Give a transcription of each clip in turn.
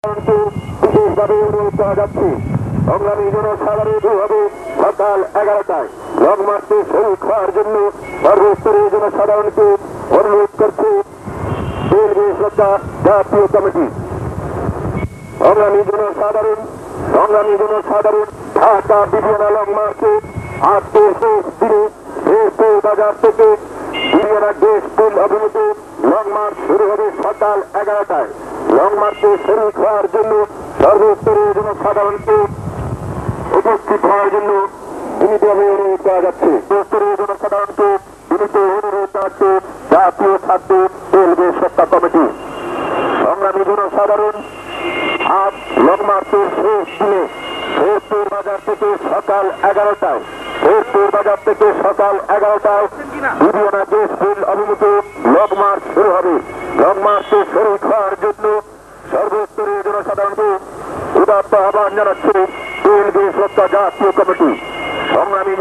বিশেষভাবে অনুরোধ করা যাচ্ছে সংগ্রামী জনসাধারণ হবে সকাল 11টায় লং মার্চে শরীর খাওয়ার জন্য সর্বস্তরের জনসাধারণকে অনুরোধ করছে রেলওয়ে সুরক্ষা জাতীয় কমিটি। সংগ্রামী জনসাধারণ ঢাকা বিবিয়ানা লং মার্চে আজকের শেষ দিনে শেরপুর বাজার থেকে বিবিয়ানা গ্যাস স্কুল অভিমুখে লং মার্চ শুরু হবে সকাল 11টায়। লং মার্চে শরীর হওয়ার জন্য সর্বস্তরের জনসাধারণকে উপস্থিত হওয়ার জন্য বিনীতভাবে অনুরোধ করা যাচ্ছে। সর্বস্তরের জনসাধারণকে বিনীত অনুরোধ জানাচ্ছে জাতীয় ছাত্র রেলওয়ে সুরক্ষা কমিটি। সংগ্রামী জনসাধারণ আজ লং মার্চের শেষ দিনে শেরপুর বাজার থেকে সকাল 11টায় বিবিয়ানা গ্যাস স্কুল অভিমুখে লং মার্চ শুরু হবে। লং মার্চে শরীর হওয়ার জন্য সর্বস্তরের জনসাধারণকে উদাত্ত আহ্বান জানাচ্ছে রেলওয়ে সুরক্ষা জাতীয় কমিটি। সংগ্রামী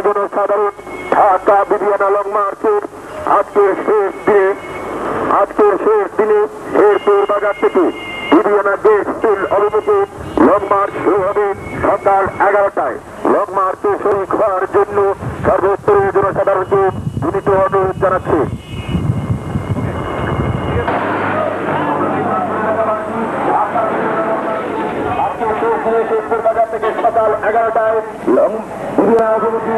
জনসাধারণ ঢাকা বিবিয়ানা লং মার্চের আজকের শেষ দিনে শেরপুর বাজার থেকে বিবিয়ানা গ্যাস স্কুল অভিমুখে লং মার্চ শুরু হবে সকাল 11টায়। লং মার্চে শরীর হওয়ার জন্য সর্বস্তরের জনসাধারণকে বিনীত অনুরোধ জানাচ্ছে। শেরপুর বাজার থেকে সকাল 11টায় বিবিয়ানা অভিমুখে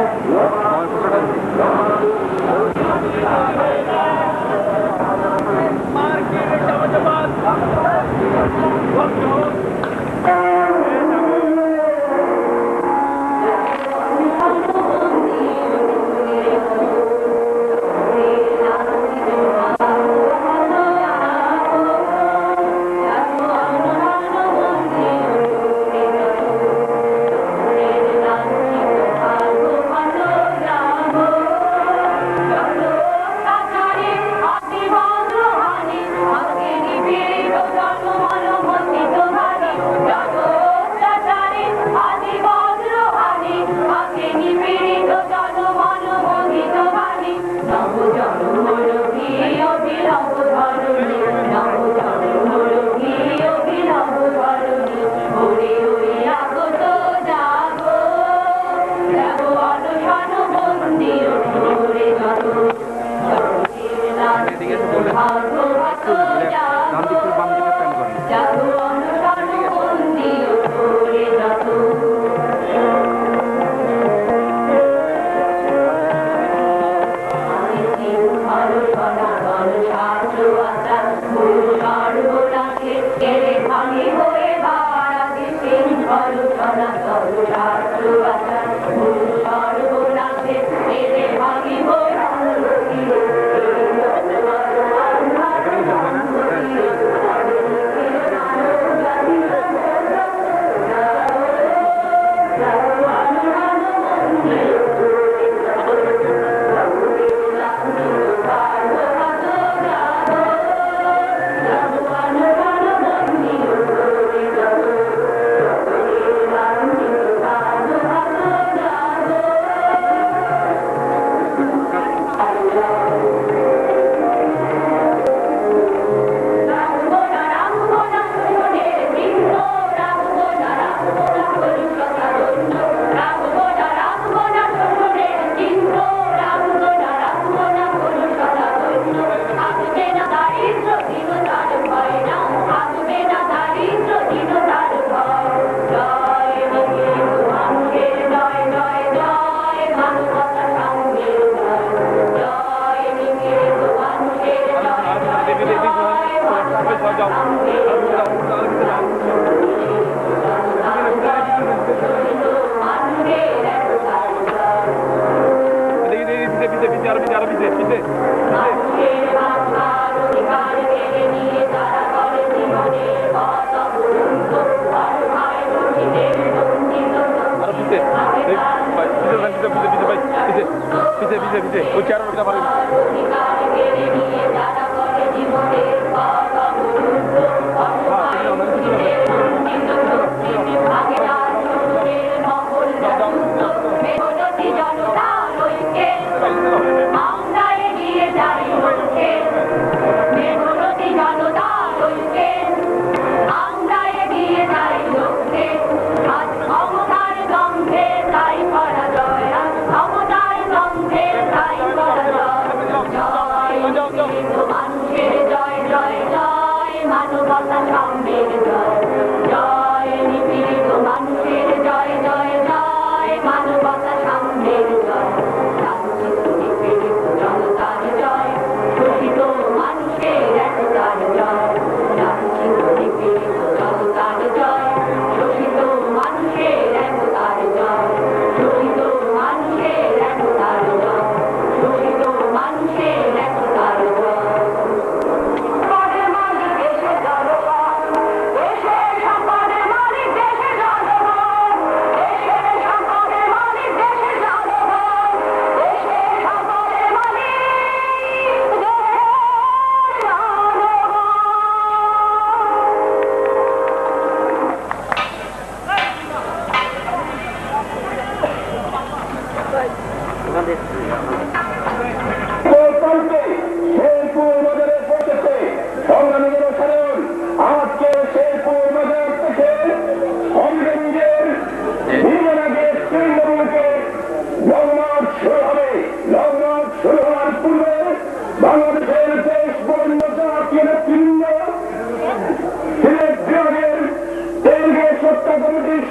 আমরা এগিয়ে যাই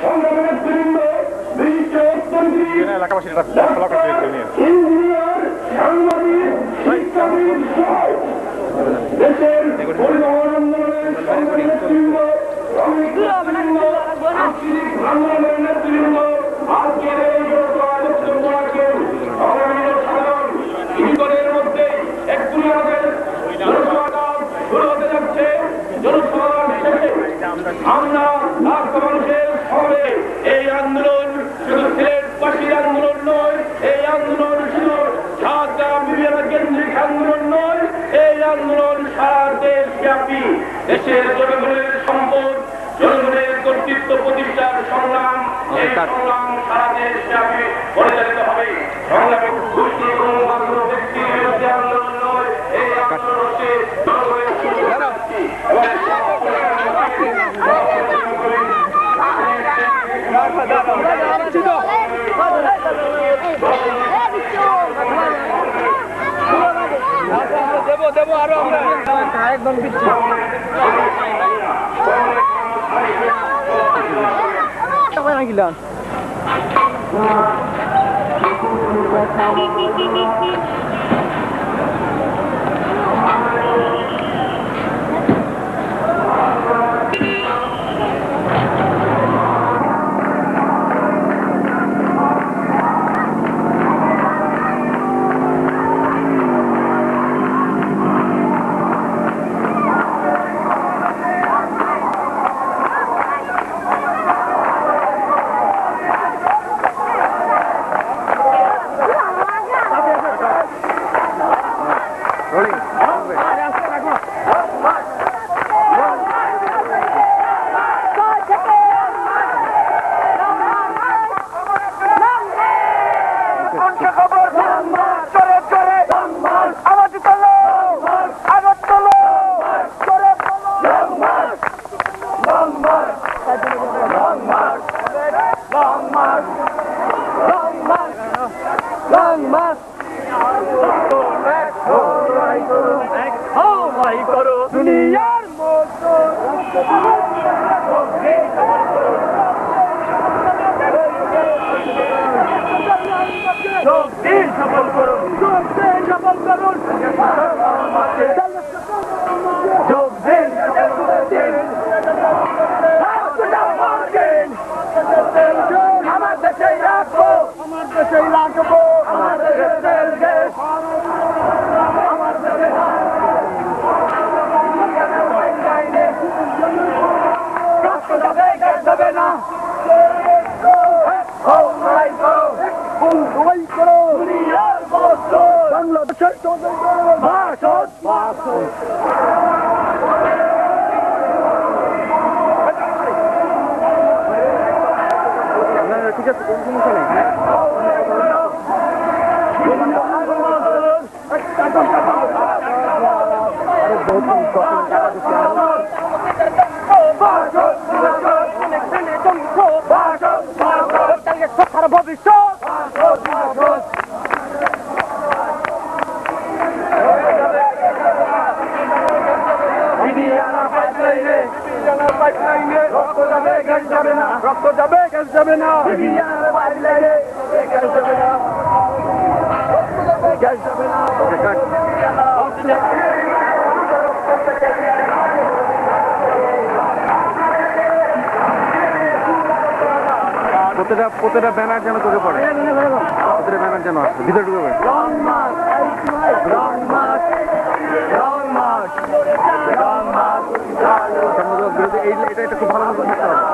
সংগ্রামের নেতৃবৃন্দ, ইঞ্জিনিয়ার, সাংবাদিক, শিক্ষাবিদ সহ দেশের পরিবহন আন্দোলনের নেতৃবৃন্দ, আন্দোলনের নেতৃবৃন্দ, আজকের এই কিছুক্ষণের মধ্যে একটু আমাদের জনসভাটা শুরু হতে যাচ্ছে। জনসভা শেষে আমরা লাখো মানুষের সঙ্গে এই আন্দোলন শুধু সিলেটবাসীর আন্দোলন নয়, এই আন্দোলন শুধু ঢাকা বিভাগ কেন্দ্রিক আন্দোলন নয়, এই আন্দোলন সারা দেশব্যাপী দেশের জনগণের সম্পদ, জনগণের কর্তৃত্ব প্রতিষ্ঠার সংগ্রাম, এই সংগ্রাম সারা দেশব্যাপী পরিচালিত হবে। সংগ্রামে গোষ্ঠী এবং কোনো ব্যক্তির বিরুদ্ধে আন্দোলন নয়, এই আন্দোলন হচ্ছে জনগণের দেবো আরো আমরা একদম গিলাম দুনিয়ার মতো সফল করুন, সফল করুন, যোগ দিন, আমার দেশে রাখবো, আমার দেশে রাখবো, আমার দেশের দেশ, আমার দেশে যাবে না। বাংলাদেশের ভাষণ ঠিক আছে, কোন সমস্যা নেই। রক্ত যাবে, গ্যাস যাবে না, গ্যাস যাবে না, গ্যাস যাবে না। প্রতিটা ব্যানার যেন চোখে পড়ে, প্রতিটা ব্যানার যেন আসে ভিতরে ঢুকে এটা একটু ভালো মতো থাকতে হবে।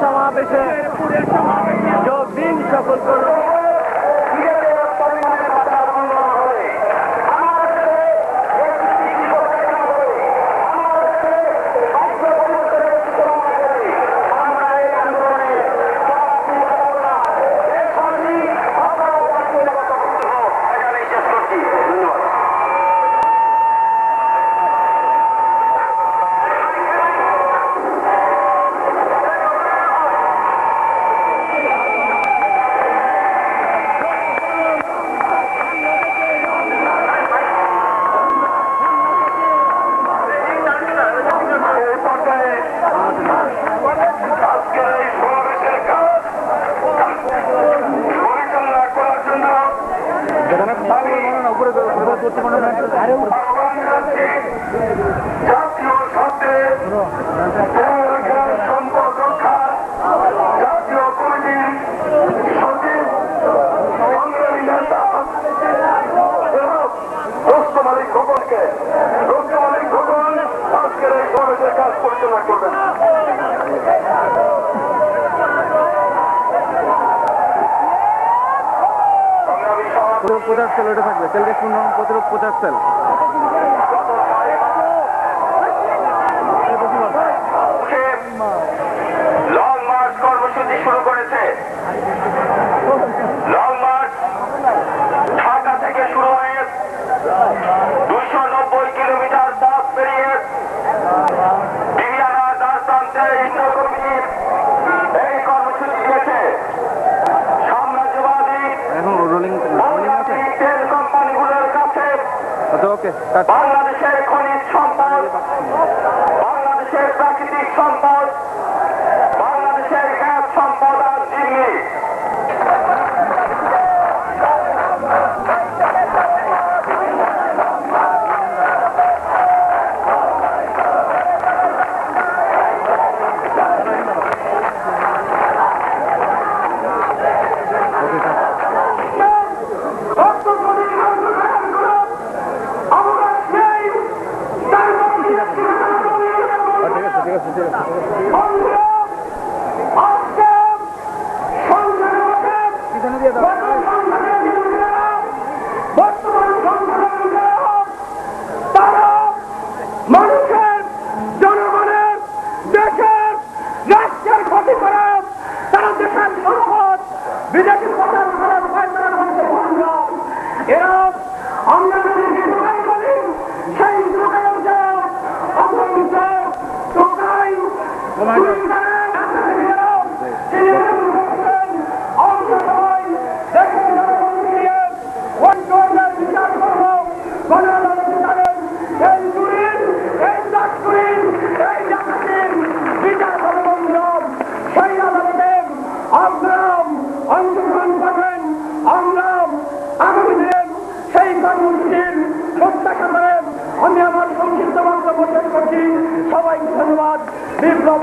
সমাবেশে যোগ দিন, সফল করুন। জাতীয় স্বার্থে সম্পদ রক্ষা জাতীয় কমিটির সচিব সংগ্রামী নেতা এবং রোস্ত মালিক খোকনকে খোকন আজকের এই সমাবেশের কাজ পরিচালনা করবেন। প্রতিরোধ 50 সেল ওটা থাকবে, তেলকে শূন্য প্রতিরোধ 50 সেল। লং মার্চ কর্মসূচি শুরু করেছে। লং মার্চ ঢাকা থেকে শুরু হয়ে 290 কিলোমিটার পথ পেরিয়ে বিবিআনা রাজধানীতে ইন্দ্র কমিটির এই কর্মসূচি দিয়েছে। সাম্রাজ্যবাদী তেল কোম্পানিগুলোর কাছে বাংলাদেশের খনিজ সম্পদ, বাংলাদেশের প্রাকৃতিক সম্পদ, বাংলাদেশের গ্যাস সম্পদ আর জিম্মি মানুষের জনগণের দেশের রাষ্ট্রের ক্ষতি করে তারা দেশের সম্পদ বিদেশি প্রচার করার এরা আমরা যদি যোগাই করি সেই যোগাইয়ের যে অপরিত টোকাই বিচার করবো বিচার করবেন সেই আদালতে আপনার অংশগ্রহণ করবেন। আমরা আগামী দিন সেই কর্মসূচির প্রত্যাশা করেন। আমি আমার সংক্ষিপ্ত বক্তব্য শেষ করছি। সবাইকে ধন্যবাদ। বিপ্লব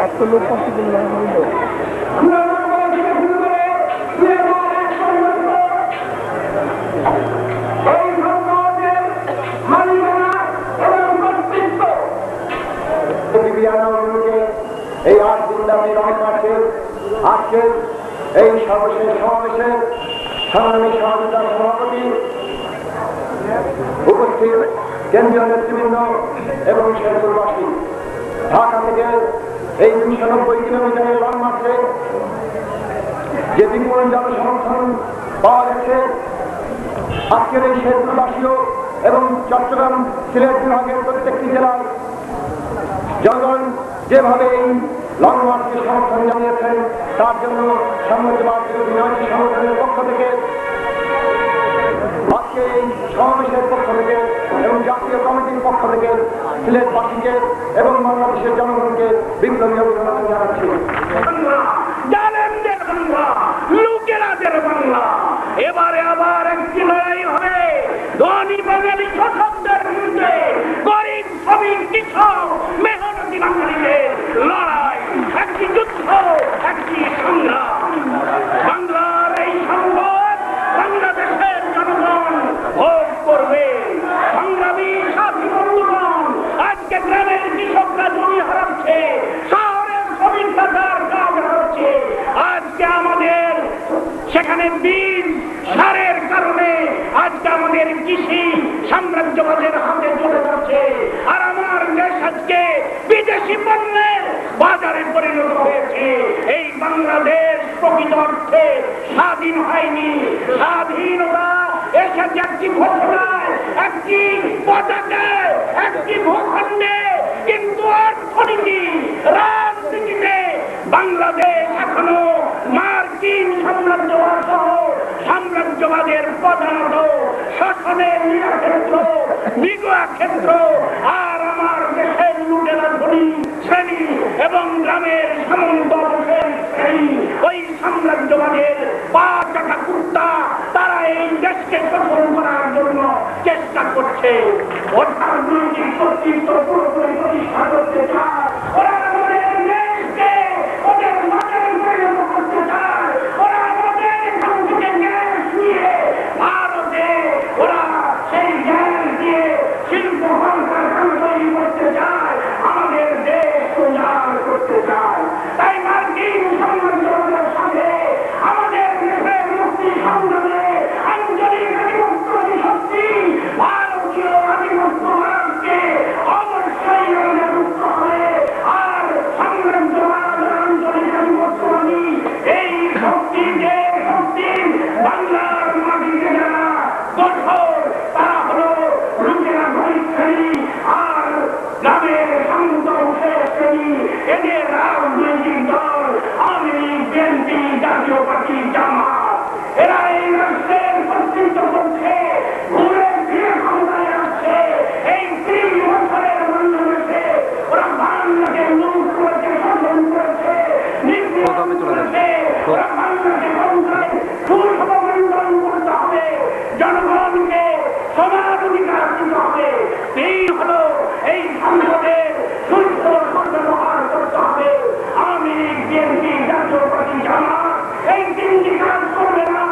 একটা লোক এই 8 দিন ব্যাপী লং মার্চের আজকের এই সর্বশেষ সমাবেশে সংগ্রামী সহযোগিতার সভাপতি উপস্থিত কেন্দ্রীয় নেতৃবৃন্দ এবং শেরপুরবাসী, ঢাকা থেকে এই 290 কিলোমিটারের লং মার্চে যে বিপুল জনসমর্থন পাওয়া গেছে, আজকের এই শেরপুরবাসীও এবং চট্টগ্রাম সিলেট বিভাগের প্রত্যেকটি জেলার জনগণ যেভাবে এই লং মার্চকে সমর্থন জানিয়েছেন, তার জন্য সাম্রাজ্যবাদ বিরোধী নৈতিক সংগঠনের পক্ষ থেকে আজকে এই সমাবেশের পক্ষ থেকে এবং জাতীয় কমিটির পক্ষ থেকে সিলেটবাসীকে এবং বাংলাদেশের জনগণকে বিপ্লবী অভিনন্দন জানাচ্ছি। জালেমদের বাংলা, লুটেরাদের বাংলা, এবারে আবার একটি লড়াই হবে ধনী বাঙালি শোষকদের বিরুদ্ধে, গরিব শ্রমিক কৃষক মেহনতি বাঙালিদের লড়াই, একটি যুদ্ধ, একটি সংগ্রাম। বাংলার এই সম্পদ বাংলাদেশের জনগণ ভোগ করবে। সংগ্রামী সাথী বন্ধুগণ, আজকে গ্রামের কৃষকরা জমি হারাচ্ছে, শহরের শ্রমিক বাজার কাজ হারাচ্ছে। আজকে আমাদের সেখানে বীজ সারের কারণে আজকে আমাদের কৃষি সাম্রাজ্যবাদের হাতে চলে যাচ্ছে। আর আমার দেশ আজকে বিদেশি পণ্যের বাজারে পরিণত হয়েছে। এই বাংলাদেশ প্রকৃত অর্থে স্বাধীন হয়নি। স্বাধীনতা এসেছে একটি ঘোষণায়, একটি পতাকায়, একটি ভূখণ্ডে, কিন্তু অর্থনীতি রাজনীতিতে বাংলাদেশ এখনো মার্কিন সাম্রাজ্যবাদ সহ সাম্রাজ্যবাদের প্রধানত শাসনের ক্ষেত্র, বিগয়া ক্ষেত্র। আর আমার দেশের লুটেরা ধনী শ্রেণী এবং গ্রামের সামন্ত শ্রেণী, ওই সাম্রাজ্যবাদের পা চাকা কুত্তা, তারা এই দেশকে শোষণ করার জন্য চেষ্টা করছে। অর্থনৈতিক কর্তৃত্ব পুরোপুরি প্রতিষ্ঠা করতে চায়। ওরা আমাদের দেশকে ওদের মাঝারে পরিণত করতে চায়। ওরা আমাদের এখান থেকে গ্যাস নিয়ে ভারতে ওরা সেই গ্যাস দিয়ে শিল্প কলকারখানা তৈরি করতে চায়, আমাদের দেশ উজাড় করতে চায়। তাই মার্কিন সাম্রাজ্যবাদের সাথে আমাদের দেশের মুক্তি সংগ্রামে আঞ্চলিক আধিপত্যবাদী শক্তি ভারতীয় আধিপত্য ভারতকে অবশ্যই আমাদের মুক্ত হবে। আর সাম্রাজ্যবাদ আঞ্চলিক আধিপত্যবাদী এই শক্তি, যে শক্তি বাংলার মাটিতে যারা কঠোর, তারা হলো লুটেরা গরিব শ্রেণী আর গ্রামের শান্ত শ্রেণী। এদের রাজনৈতিক দল আওয়ামী লীগ, বিএনপি, জাতীয় পার্টি, জামাত, এরা এই রাষ্ট্রের কর্তৃত্ব করছে, ঘুরে ফিরে ক্ষমতায় আসছে। এই ৩ বছরের বাংলাদেশে ওরা বাংলাকে লুট করেছে, শোষণ করেছে, নিপীড়ন করেছে। ওরা বাংলাকে ক্ষমতায় সুসমন্বয় করতে হবে, জনগণকে সমান অধিকার দিতে হবে। এই হলো এই সম্পদের সুস্থ সদ্ব্যবহার করতে হবে। আওয়ামী লীগ, বিএনপি, জাতীয় পার্টি, জামাত এই ৩টি কাজ করবে না।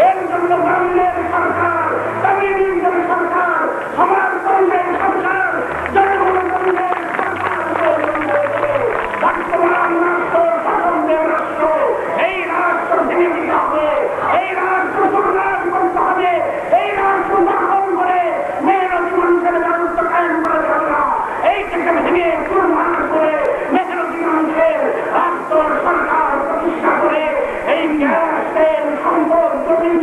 এর জন্য বাংলার সরকার, তামিলনাড়ুর সরকার, সমাজতন্ত্রের সরকার, জনগণতন্ত্রের সরকার বর্তমান রাষ্ট্র শাসনদের রাষ্ট্র, এই রাষ্ট্র ভেঙে দিতে হবে। এই রাষ্ট্র সংগ্রাম করতে হবে। এই রাষ্ট্র দখল করে মেহনতি মানুষের রাজত্ব কায়েম করা যাবে না। এইটাকে ভেঙে চুরমার করে মেহনতি মানুষের রাষ্ট্র সরকার প্রতিষ্ঠা করে এই গ্যাস, তেল, সম্পদ, জমি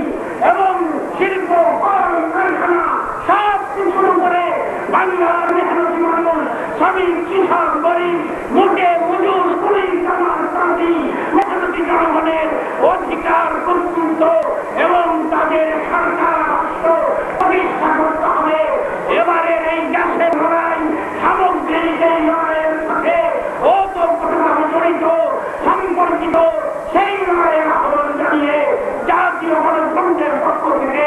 এবং শিল্প কলকারখানা সব কিছু করে বাংলার মেহনতি মানুষ, শ্রমিক, কৃষক, গরিব, মুটে মজুর, কুলি, জামাত, তাঁতি, মেহনতি জনগণের অধিকার, কর্তৃত্ব এবং তাদের সরকার রাষ্ট্র প্রতিষ্ঠা করতে হবে। এবারের এই গ্যাসের লড়াই সামগ্রিক এই লড়াইয়ের সাথে ওতপ্রোতভাবে জড়িত, সম্পর্কিত। সেই লড়াইয়ের আহ্বান জানিয়ে জাতীয় গণতন্ত্রের পক্ষ থেকে,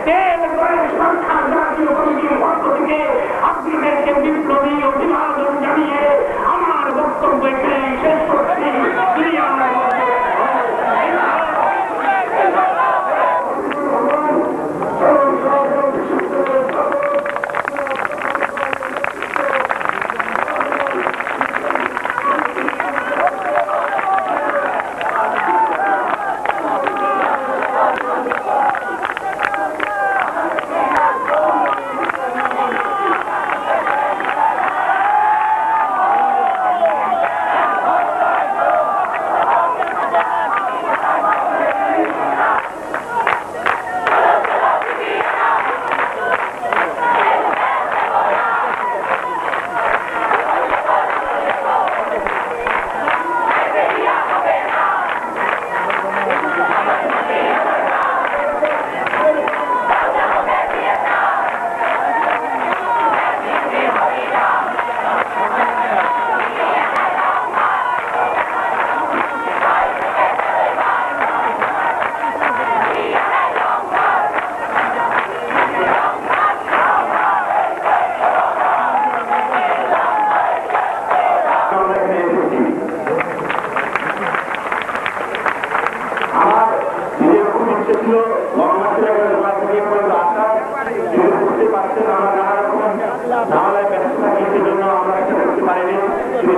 তেল করের সরকার জাতীয় কমিটির পক্ষ থেকে আপনাদেরকে বিপ্লবী অভিবাদন জানিয়ে আমার বক্তব্য এখানেই শেষ করছি।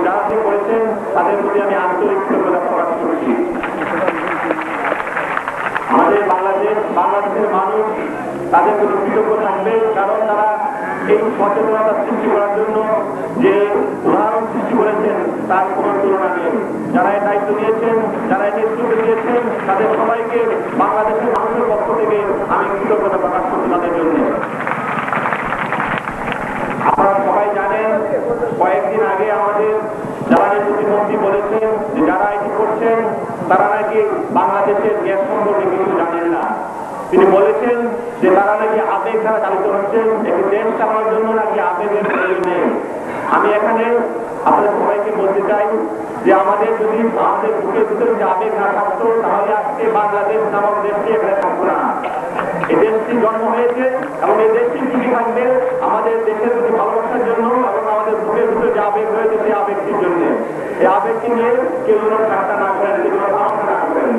যারা করেছেন তাদের প্রতি আমি আন্তরিক কৃতজ্ঞতা প্রকাশ করছি। আমাদের বাংলাদেশের মানুষ তাদের প্রতি কৃতজ্ঞ থাকবে, কারণ তারা এই সচেতনতা সৃষ্টি করার জন্য যে উদাহরণ সৃষ্টি করেছেন তার কোন তুলনা নেই। যারা এই দায়িত্ব নিয়েছেন, যারা এই নেতৃত্ব দিয়েছেন, তাদের সবাইকে বাংলাদেশের মানুষের পক্ষ থেকে আমি কৃতজ্ঞতা প্রকাশ করছি তাদের জন্য। আপনারা সবাই জানেন, কয়েকদিন আগে আমাদের জ্বালানি প্রতিমন্ত্রী বলেছেন যে যারা এটি করছেন তারা নাকি বাংলাদেশের গ্যাস সম্পর্কে কিছু জানেন না। তিনি বলেছেন যে তারা নাকি আবেগ দ্বারা চালিত হচ্ছেন, একটি দেশ চালানোর জন্য নাকি আবেগের প্রয়োজন নেই। আমি এখানে আপনাদের সবাইকে বলতে চাই যে আমাদের যদি আমাদের বুকের ভিতরে যে আবেগ না থাকতো তাহলে আজকে বাংলাদেশ নামক দেশটি এখানে থাকতো না। এই দেশটি জন্ম হয়েছে এবং এই দেশটি টিকে থাকবে আমাদের দেশের প্রতি ভালোবাসার জন্য এবং আমাদের বুকের ভিতরে যে আবেগ রয়েছে সেই আবেগটির জন্য। এই আবেগটি নিয়ে কেউ যেন ঠাট্টা না করেন, কেউ যেন ভালোবাসা না করেন।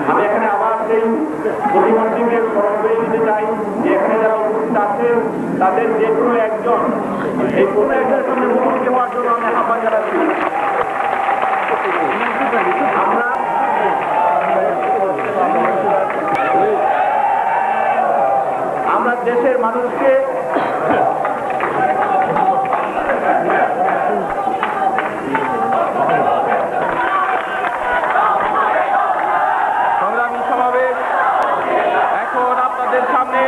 আমি এখানে আবার সেই প্রতিমন্ত্রীকে স্মরণ করে দিতে চাই যে এখানে যারা উপস্থিত আছেন তাদের যে কোনো একজন এই প্রত্যেকটার সামনে মুখোমুখি দেওয়ার জন্য আমি আহ্বান জানাচ্ছি। আমরা দেশের মানুষকে সংগ্রামী সমাবেশ এখন আপনাদের সামনে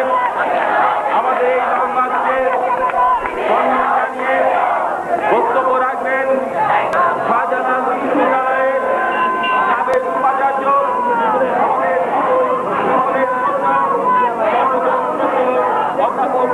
আমাদের এই লং মার্চের সম্মান জানিয়ে বক্তব্য রাখবেন শাহজালাল বিশ্ববিদ্যালয়ের সাবেক উপাচার্য অধ্যাপক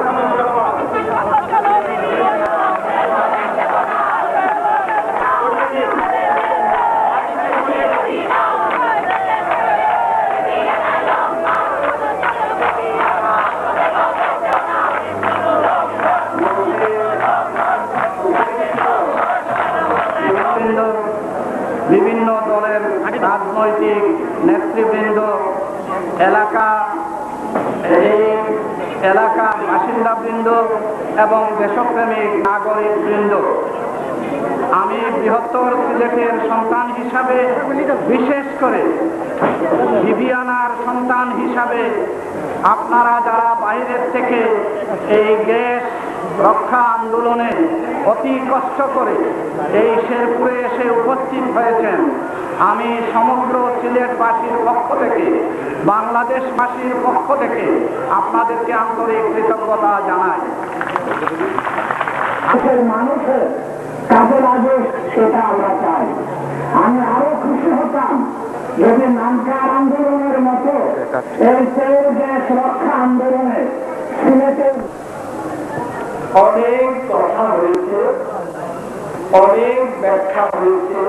বিভিন্ন দলের রাজনৈতিক নেতৃবৃন্দ, এলাকার বাসিন্দাবৃন্দ এবং দেশপ্রেমিক নাগরিকবৃন্দ, আমি বৃহত্তর সিলেটের সন্তান হিসাবে, বিশেষ করে বিবিয়ানার সন্তান হিসাবে আপনারা যারা বাইরের থেকে এই গ্যাস রক্ষা আন্দোলনে অতি কষ্ট করে এই শেরপুরে এসে উপস্থিত হয়েছেন, আমি সমগ্র সিলেটবাসীর পক্ষ থেকে, বাংলাদেশবাসীর পক্ষ থেকে আপনাদেরকে আন্তরিক কৃতজ্ঞতা জানাই। মানুষের কাজে লাগে সেটা আমরা চাই। আমি আরো খুশি হতাম যদি নামকার আন্দোলনের মতো এই তেল গ্যাস রক্ষা আন্দোলনে সিলেটের অনেক কথা হয়েছে, অনেক ব্যাখ্যা হয়েছে।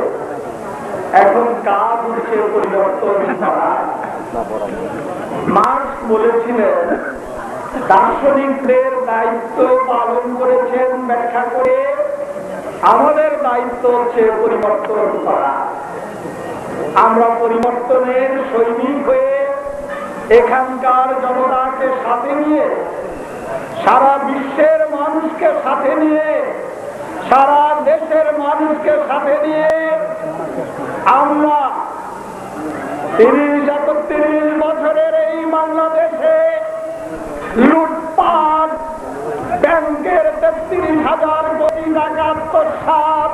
এখন কাজ হচ্ছে পরিবর্তন করা। মার্ক্স বলেছিলেন দার্শনিকদের দায়িত্ব পালন করেছেন ব্যাখ্যা করে, আমাদের দায়িত্ব হচ্ছে পরিবর্তন করা। আমরা পরিবর্তনের সৈনিক হয়ে এখানকার জনতাকে সাথে নিয়ে, সারা বিশ্বের মানুষকে সাথে নিয়ে, সারা দেশের মানুষকে সাথে নিয়ে আমরা 30-31 বছরের এই বাংলাদেশে লুটপাট, ব্যাংকের 33,000 কোটি টাকা আত্মসাৎ,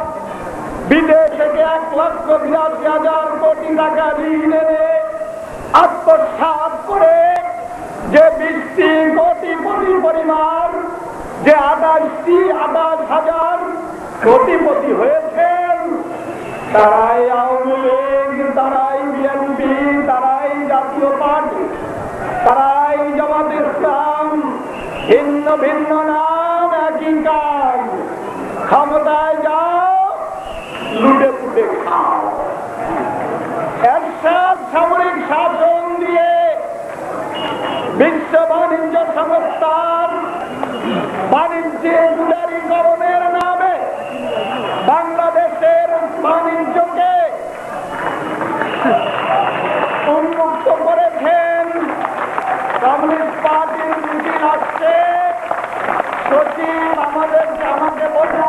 বিদেশ থেকে 1,82,000 কোটি টাকা ঋণ এনে আত্মসাৎ করে যে 20টি কোটি পরিমাণ, যে 28,000 কোটিপতি হয়েছেন, তারাই আওয়ামী লীগ, তারাই বিএনপি, তারাই জাতীয় পার্টি, তারাই জামাত ইসলাম, ভিন্ন ভিন্ন নাম একই কাজ। ক্ষমতায় যাও, লুটে পুটে খাও। এরশাদ সামরিক শাসন দিয়ে বিশ্ব বাণিজ্য সংস্থার বাণিজ্যের উদারীকরণের নামে বাংলাদেশের বাণিজ্যকে উন্মুক্ত করেছেন। কমিউনিস্ট পার্টির মিছিল আসছে, সচিব আমাকে বলছে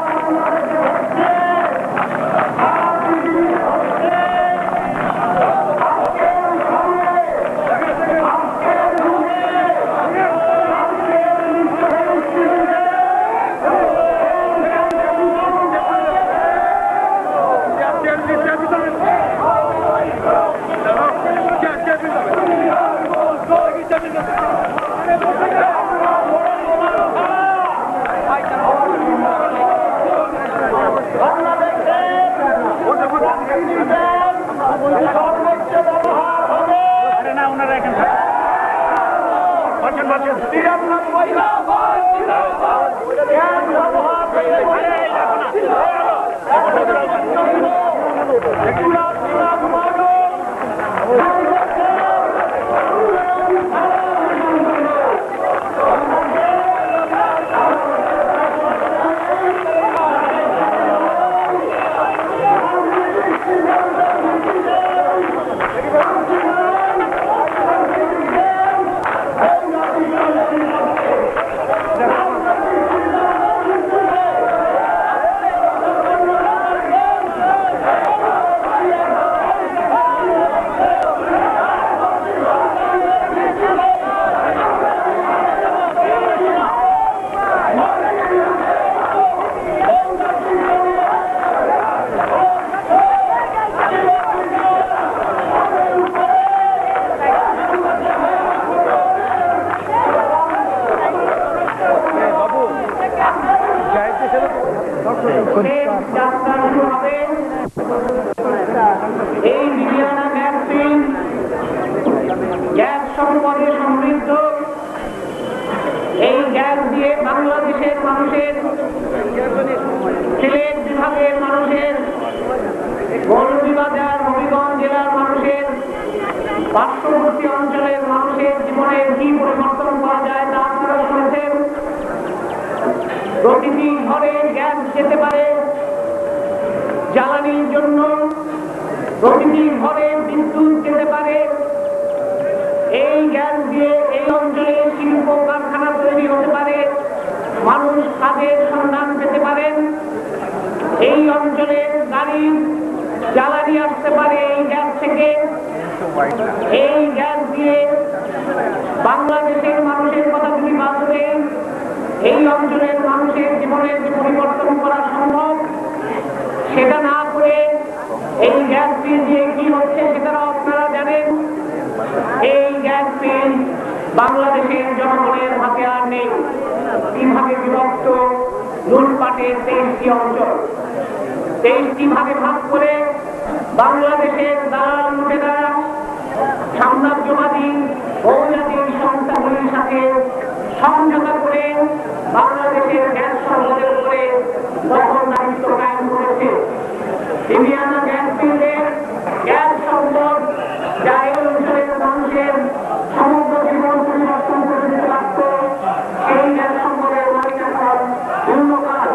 এই বিবিয়ানা ভ্যাকসিন গ্যাস সম্পদে সমৃদ্ধ। এই গ্যাস দিয়ে বাংলাদেশের মানুষের, সিলেট বিভাগের মানুষের, মৌলভীবাজার হবিগঞ্জ জেলার মানুষের, পার্শ্ববর্তী অঞ্চলের মানুষের জীবনের কি পরিবর্তন করা যায় তা আপনারা শুনেছেন। প্রতিটি ঘরে গ্যাস যেতে পারে জ্বালানির জন্য, প্রতিটি ঘরে বিদ্যুৎ যেতে পারে। এই গ্যাস দিয়ে এই অঞ্চলে শিল্প কারখানা তৈরি হতে পারে, মানুষ কাজের সন্ধান পেতে পারেন। এই অঞ্চলে গাড়ি জ্বালানি আসতে পারে এই গ্যাস থেকে। এই গ্যাস দিয়ে বাংলাদেশের মানুষের কথা যদি বাঁচবে, এই অঞ্চলের মানুষের জীবনের যে পরিবর্তন করা সম্ভব, সেটা না করে এই গ্যাস দিয়ে কি হচ্ছে সেটাও আপনারা জানেন। এই গ্যাস বাংলাদেশের জনগণের হাতে আর নেই। তিন ভাগে বিভক্ত লুটপাটের 23টি অঞ্চল, 23টি ভাগে ভাগ করে বাংলাদেশের দালাল লুটেরা সাম্রাজ্যবাদী বহুজাতিক সংস্থাগুলির সাথে সমঝোতা করে বাংলাদেশের গ্যাস সম্পদের উপরে দখলদারিত্ব কায়েম করেছে। বিবিয়ানা গ্যাস ফিল্ডের গ্যাস সম্পদ যা এই অঞ্চলের মানুষের সমগ্র জীবন পরিবর্তন করে দিতে পারত, সেই গ্যাস সম্পদের মালিক এখন শূন্যকাল।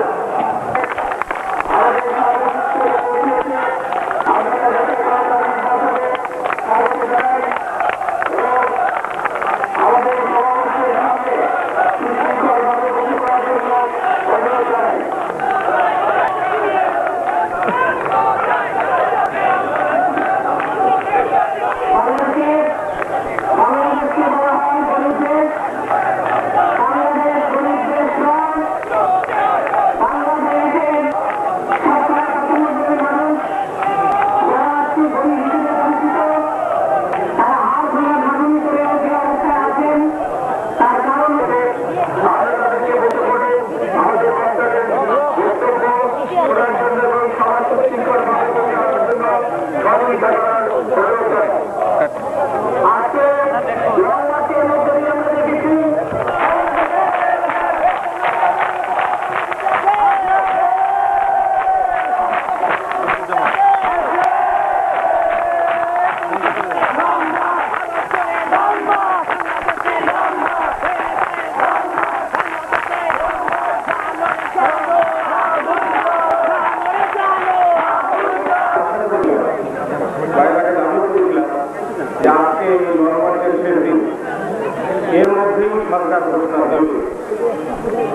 এর মধ্যেই সরকার ঘোষণা দেবে,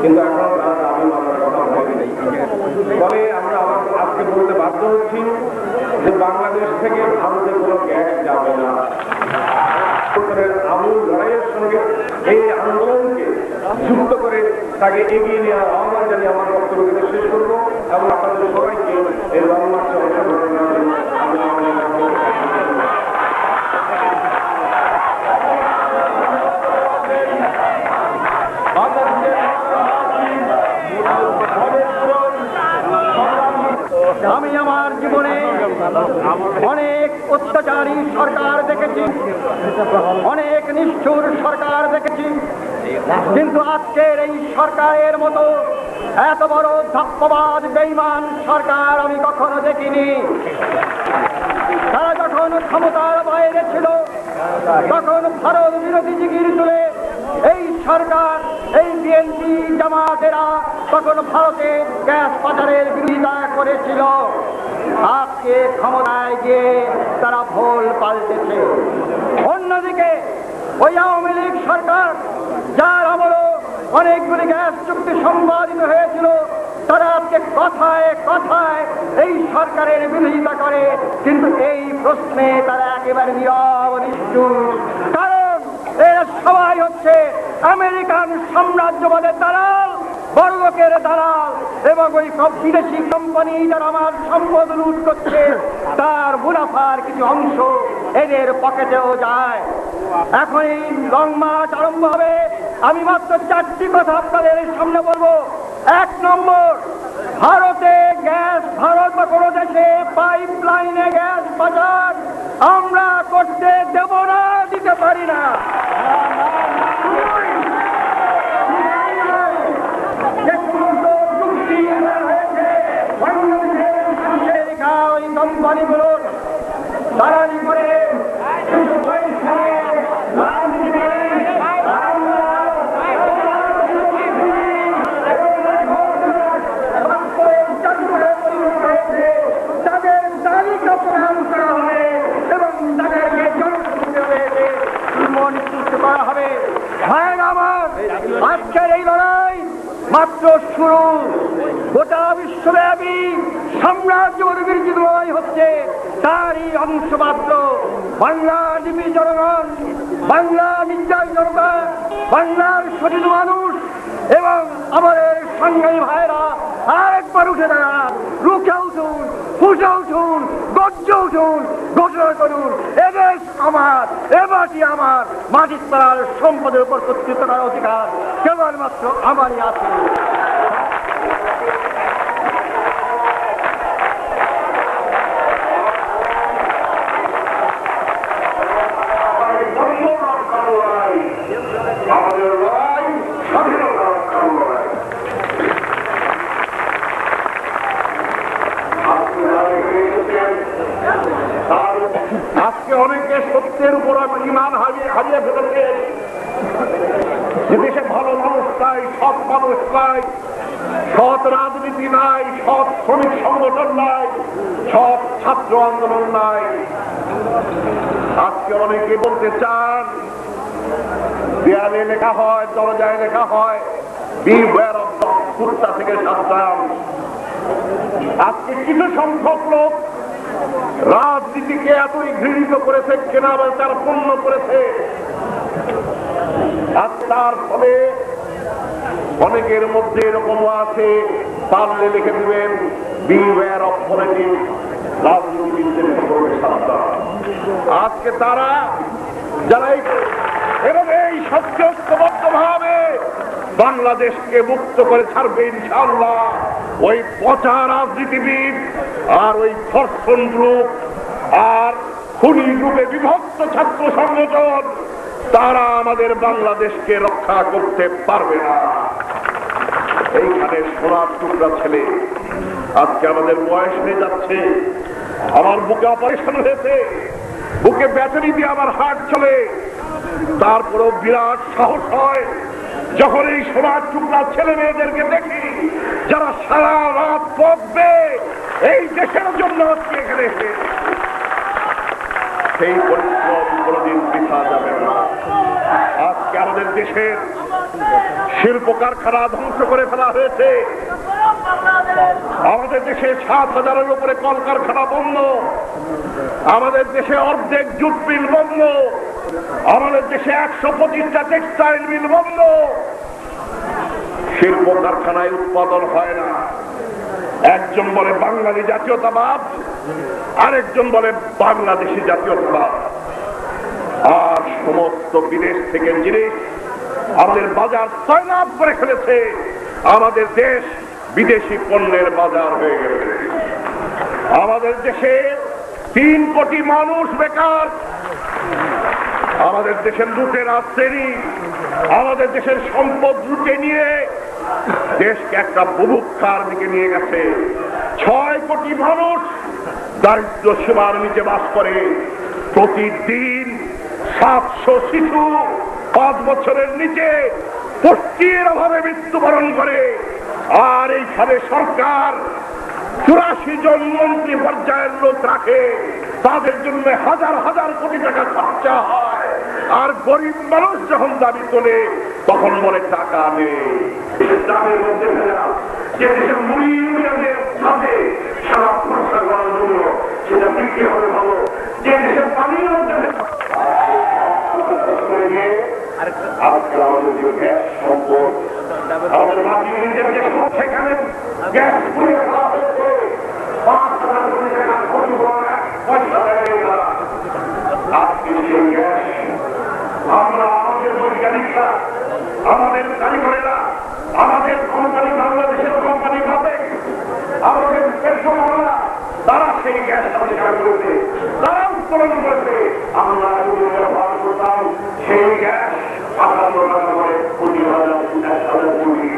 কিন্তু এখন তারা দাবি মানার কথা বলেনি। ফলে আমরা আজকে বলতে বাধ্য হচ্ছি যে বাংলাদেশ থেকে ভারতে কোনো গ্যাস যাবে না। আমূল লড়াইয়ের সঙ্গে এই আন্দোলনকে যুক্ত করে তাকে এগিয়ে নেওয়ার আহ্বান জানিয়ে আমার বক্তব্যকে শেষ করবো এবং আপনাদের সবাইকে এই লং মার্চে অংশগ্রহণ করার জন্য আমি আমার জীবনে অনেক অত্যাচারী সরকার দেখেছি, অনেক নিষ্ঠুর সরকার দেখেছি, কিন্তু আজকের এই সরকারের মতো এত বড় ধাপ্পাবাজ বেঈমান সরকার আমি কখনো দেখিনি। তারা যখন ক্ষমতার বাইরে ছিল তখন ভারত বিরোধী জিগির তুলে এই সরকার, এই বিএনপি জামাতেরা তখন ভারতে গ্যাস পাচারের বিরোধিতা করেছিল। আজকে ক্ষমতায় গিয়ে তারা ভুল পাল্টেছে। অন্যদিকে ওই আওয়ামী লীগ সরকার, যার আমলে অনেকগুলি গ্যাস চুক্তি সম্পাদিত হয়েছিল, তারা আজকে কথায় কথায় এই সরকারের বিরোধিতা করে, কিন্তু এই প্রশ্নে তারা একেবারে নীরব নিষ্ঠুর। কারণ এরা সবাই হচ্ছে আমেরিকান সাম্রাজ্যবাদের দালাল, বড় লোকের দালাল, এবং ওই সব বিদেশি কোম্পানি যারা আমার সম্পদ লুট করছে তার মুনাফার কিছু অংশ এদের পকেটেও যায়। এখন এই লং মার্চ আরম্ভ হবে। আমি মাত্র 4টি কথা আপনাদের সামনে বলবো। 1 নম্বর, ভারতে গ্যাস, ভারত বা কোনো দেশে পাইপ লাইনে গ্যাস পাচার আমরা করতে দেব না, দিতে পারি না। যে সমস্ত চুক্তি হয়েছে ওই কোম্পানিগুলোর দালালি করে তাদের তালিকা প্রদান করা হবে এবং তাদেরকে নিশ্চিত করা হবে। আমার আজকের এই লড়াই মাত্র শুরু। গোটা বিশ্বব্যাপী সাম্রাজ্যবাদী বিরোধী লড়াই হচ্ছে, তারই অংশ মাত্র। বাংলা লিপি জনগণ, বাংলা নির্যাতিত জনতা, বাংলার শহীদ মানুষ এবং আমাদের সংগ্রামী ভাইরা আরেকবার উঠে দাঁড়ান, রুখে উঠুন, ফুসে উঠুন, গর্জে উঠুন, ঘোষণা করুন, এদেশ আমার, এ মাটি আমার, মাটির তলার সম্পদের উপর কর্তৃত্ব করার অধিকার কেবলমাত্র আমারই আছে। আজকে অনেকে সত্যের উপর ইমান হারিয়ে ফেলেছে। দেশে ভালো মানুষ নাই, সৎ মানুষ নাই, সৎ রাজনীতি নাই, সৎ শ্রমিক সংগঠন নাই, সৎ ছাত্র আন্দোলন নাই। আজকে অনেকে বলতে চান, দেয়ালে লেখা হয়, দরজায় লেখা হয়, বিওয়্যার অফ দ্য কুত্তা থেকে সাবধান। আজকে কিছু সংখ্যক লোক রাজনীতিকে এতই ঘৃণিত করেছে, কেনা বেচার পণ্য করেছে। আর তার ফলে অনেকের মধ্যে এরকমও আছে, পারলে লিখে দিবেন বিওয়্যার অফ পলিটিক্স, রাজনীতির সাবধান। আজকে তারা যারা এভাবে এই সত্যবদ্ধভাবে বাংলাদেশকে মুক্ত করে ছাড়বে ইনশাআল্লাহ, ওই পচা রাজনীতিবিদ আর ওই ধর্ষণ গ্রুপ আর খুনি গ্রুপে বিভক্ত ছাত্র সংগঠন, তারা আমাদের বাংলাদেশকে রক্ষা করতে পারবে না। এইখানে সোনার টুকরা ছেলে, আজকে আমাদের বয়স হয়ে যাচ্ছে, আমার বুকে অপারেশন হয়েছে, বুকে ব্যাটারি দিয়ে আমার হার্ট চলে, তারপরেও বিরাট সাহস হয় যখন এই সোনার টুকরা ছেলে মেয়েদেরকে দেখি যারা সারা রাত পড়বে এই দেশের জন্য আজকে এখানে এসে। সেই পরিশ্রম কোনদিন বৃথা যাবে না। আজকে আমাদের দেশের শিল্প কারখানা ধ্বংস করে ফেলা হয়েছে, আমাদের দেশে 7,000-এর উপরে কলকারখানা বন্ধ, আমাদের দেশে অর্ধেক জুট মিল বন্ধ, আমাদের দেশে 125টা টেক্সটাইল মিল বন্ধ। শিল্প কারখানায় উৎপাদন হয় না। একজন বলে বাঙালি জাতীয়তাবাদ, আরেকজন বলে বাংলাদেশি জাতীয়তাবাদ। আর সমস্ত বিদেশ থেকে জিনিস আমাদের বাজার সয়লাভ করে ফেলেছে, আমাদের দেশ বিদেশি পণ্যের বাজার হয়ে গেছে। দেশে 3 কোটি মানুষ বেকার। আমাদের দেশের লুটেরা শ্রেণী আমাদের দেশের সম্পদ লুটে নিয়ে দেশকে একটা বুভুক্ষার দিকে নিয়ে গেছে। 6 কোটি মানুষ দারিদ্র সীমার নিচে বাস করে। প্রতিদিন 700 শিশু 5 বছরের নিচে পুষ্টির অভাবে মৃত্যুবরণ করে। আর এইখানে সরকার 84 জন মন্ত্রী পর্যায়ের লোক রাখে, তাদের জন্য হাজার হাজার কোটি টাকা খরচা হয়। আর গরিব মানুষ যখন দাবি তোলে তখন বলে টাকা নেই। দামের মধ্যে যে দেশের মুড়ি ইউনিয়নের সাথে সারা খরচা করার জন্য সেটা বিক্রি হবে ভালো। যে দেশের পানির মধ্যে আজকে আমাদের যে গ্যাস সম্পদ আমাদের সেখানে গ্যাস পুড়ে খাওয়া হচ্ছে 5,000 কোটি টাকা ক্ষতি করা পয়সা দেয়। আজকে সেই গ্যাস আমরা আমাদের বৈজ্ঞানিকরা আমাদের কারিগরেরা আমাদের কোম্পানি বাংলাদেশের কোম্পানি ভাবে আমাদের পেট্রোলরা তারা সেই গ্যাস আবিষ্কার করেছে, তারা উত্তোলন করেছে। আমরা ব্যবহার করতাম সেই গ্যাস 58 টাকা করে 20,000 কোটি।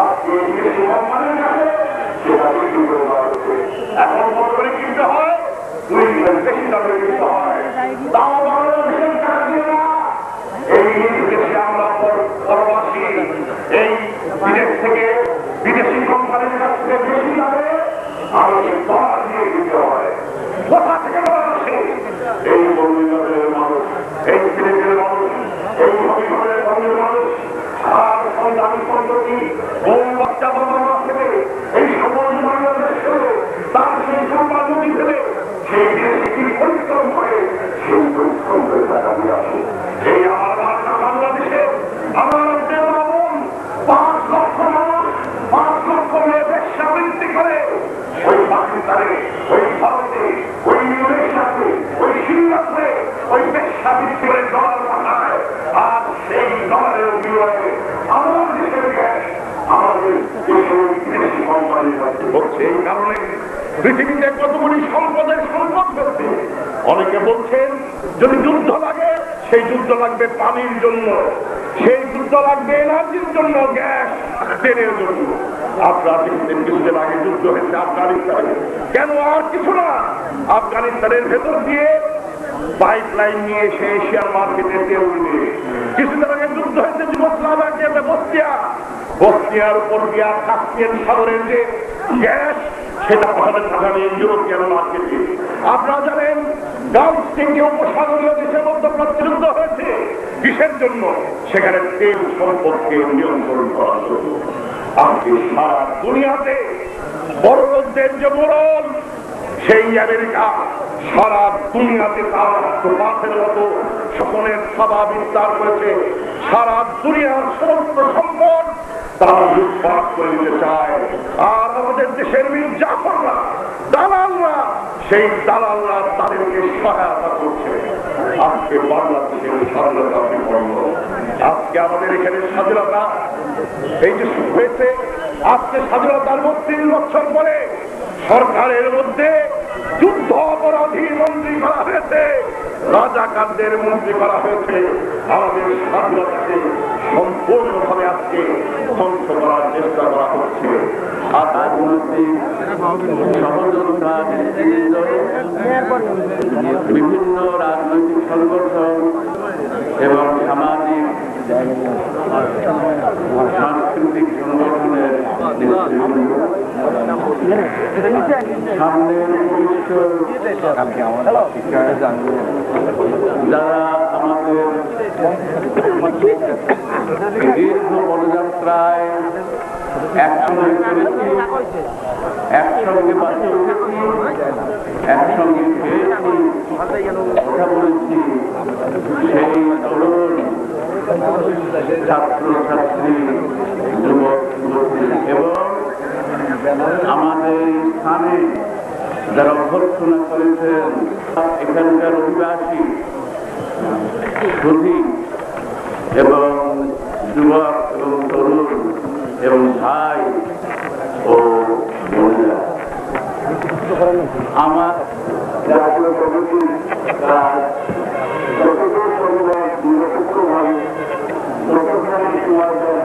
আজকে বিদেশি কোম্পানির কাছে সেটা বিক্রি করে দেওয়া হচ্ছে। এখন কত করে কিনতে হয়? 2 গুণ বেশি দামে কিনতে হয়। তাও বাংলাদেশের টাকা দিয়ে না। এই দেশে আমরা পরবাসী এই বিদেশ থেকে বিদেশি কোম্পানির কাছ থেকে বেশি দামে আমাদের ডলার দিয়ে দিতে হয়। কোথা থেকে ডলার আসে? এই বন্ধুদের মানুষ, এই সিলেটের মানুষ, এই হবিগঞ্জের বন্ধুর মানুষ আর সন্ধানী পদ্ধতি বহু বাচ্চা বাবা থেকে এই সমাজ বাংলাদেশ করে তার সেই সম্মান নদী ফেলে সেই বিদেশি পরিশ্রম করে সেই পরিশ্রম করে টাকা দিয়ে আসে। এই আমার বাংলাদেশে আমার দেওয়ান 5 লক্ষ মানুষ 5 লক্ষ মেয়ে ব্যবসা বৃদ্ধি করে ওই পাকিস্তানে, ওই ভারতে, ওই ইউরেশিয়াতে, ওই সিঙ্গাপুরে ওই ব্যবসা বৃদ্ধি করে ডলার পাঠায়। আর সেই ডলারের বিনিময়ে আমাদের দেশের গ্যাস আমাদের দেশের বিদেশি কোম্পানির হচ্ছে। এই কারণে পৃথিবীতে কতগুলি সম্পদের সম্পদ করছে। অনেকে বলছেন যদি যুদ্ধ লাগে সেই যুদ্ধ লাগবে পানির জন্য, সেই যুদ্ধ লাগবে এনার্জির জন্য, গ্যাস তেলের জন্য। আপনারা দেখছেন কিছুদিন আগে যুদ্ধ হয়েছে আফগানিস্তানে, কেন? আর কিছু না, আফগানিস্তানের ভেতর দিয়ে পাইপ লাইন নিয়ে এসে এশিয়ার মার্কেটে তেল দিয়ে। কিছুদিন আগে যুদ্ধ হয়েছে যুগোস্লাভিয়াতে বসনিয়ার উপর দিয়া কাস্পিয়ান সাগরের যে গ্যাস সেটা পাঠানো ইউরোপিয়ান মার্কেটে। আপনারা জানেন গালফ থেকে উপসাগরীয় দেশের মধ্যে প্রতিযুদ্ধ হয়েছে কিসের জন্য? সেখানে তেল সম্পদকে নিয়ন্ত্রণ করার জন্য। আজকে সারা দুনিয়াতে বড় লোকদের যে মোড়ল সেই আমেরিকা সারা দুনিয়াতে তার রাষ্ট্রপাতের মতো শোষণের সভা বিস্তার করেছে। সারা দুনিয়ার সমস্ত সম্পদ তারা লুটপাট করে দিতে চায়। আর আমাদের দেশের মির্জাফররা দালালরা সেই দালালরা তাদেরকে সহায়তা করছে। আজকে বাংলাদেশের স্বাধীনতা বিপন্ন। আজকে আমাদের এখানে স্বাধীনতা এই যে হয়েছে, আজকে স্বাধীনতার 32 বছর পরে সরকারের মধ্যে যুদ্ধ অপরাধী মন্ত্রী করা হয়েছে, রাজাকারদের মন্ত্রী করা হয়েছে। আমাদের স্বাধীনতাকে সম্পূর্ণভাবে আজকে ধ্বংস করার চেষ্টা করা হচ্ছে। আর বিভিন্ন রাজনৈতিক সংগঠন এবং সামাজিক সাংস্কৃতিক সংগঠনের সামনের যারা আমাদের দীর্ঘ পদযাত্রায় একসঙ্গে করেছি, একসঙ্গে বাঁচে উঠেছি, একসঙ্গে খেয়েছি, কথা বলেছি, সেই তরুণ ছাত্র ছাত্রী, যুবক যুবতী এবং আমাদের স্থানে যারা অভ্যর্থনা করেছেন এখানকার অধিবাসী শ্রমিক এবং যুবক এবং তরুণ এবং ভাই ও বোনেরা, আমার জাতীয় কমিটির যতদূর সম্ভব নিরপেক্ষভাবে যতখানি সময় দেয়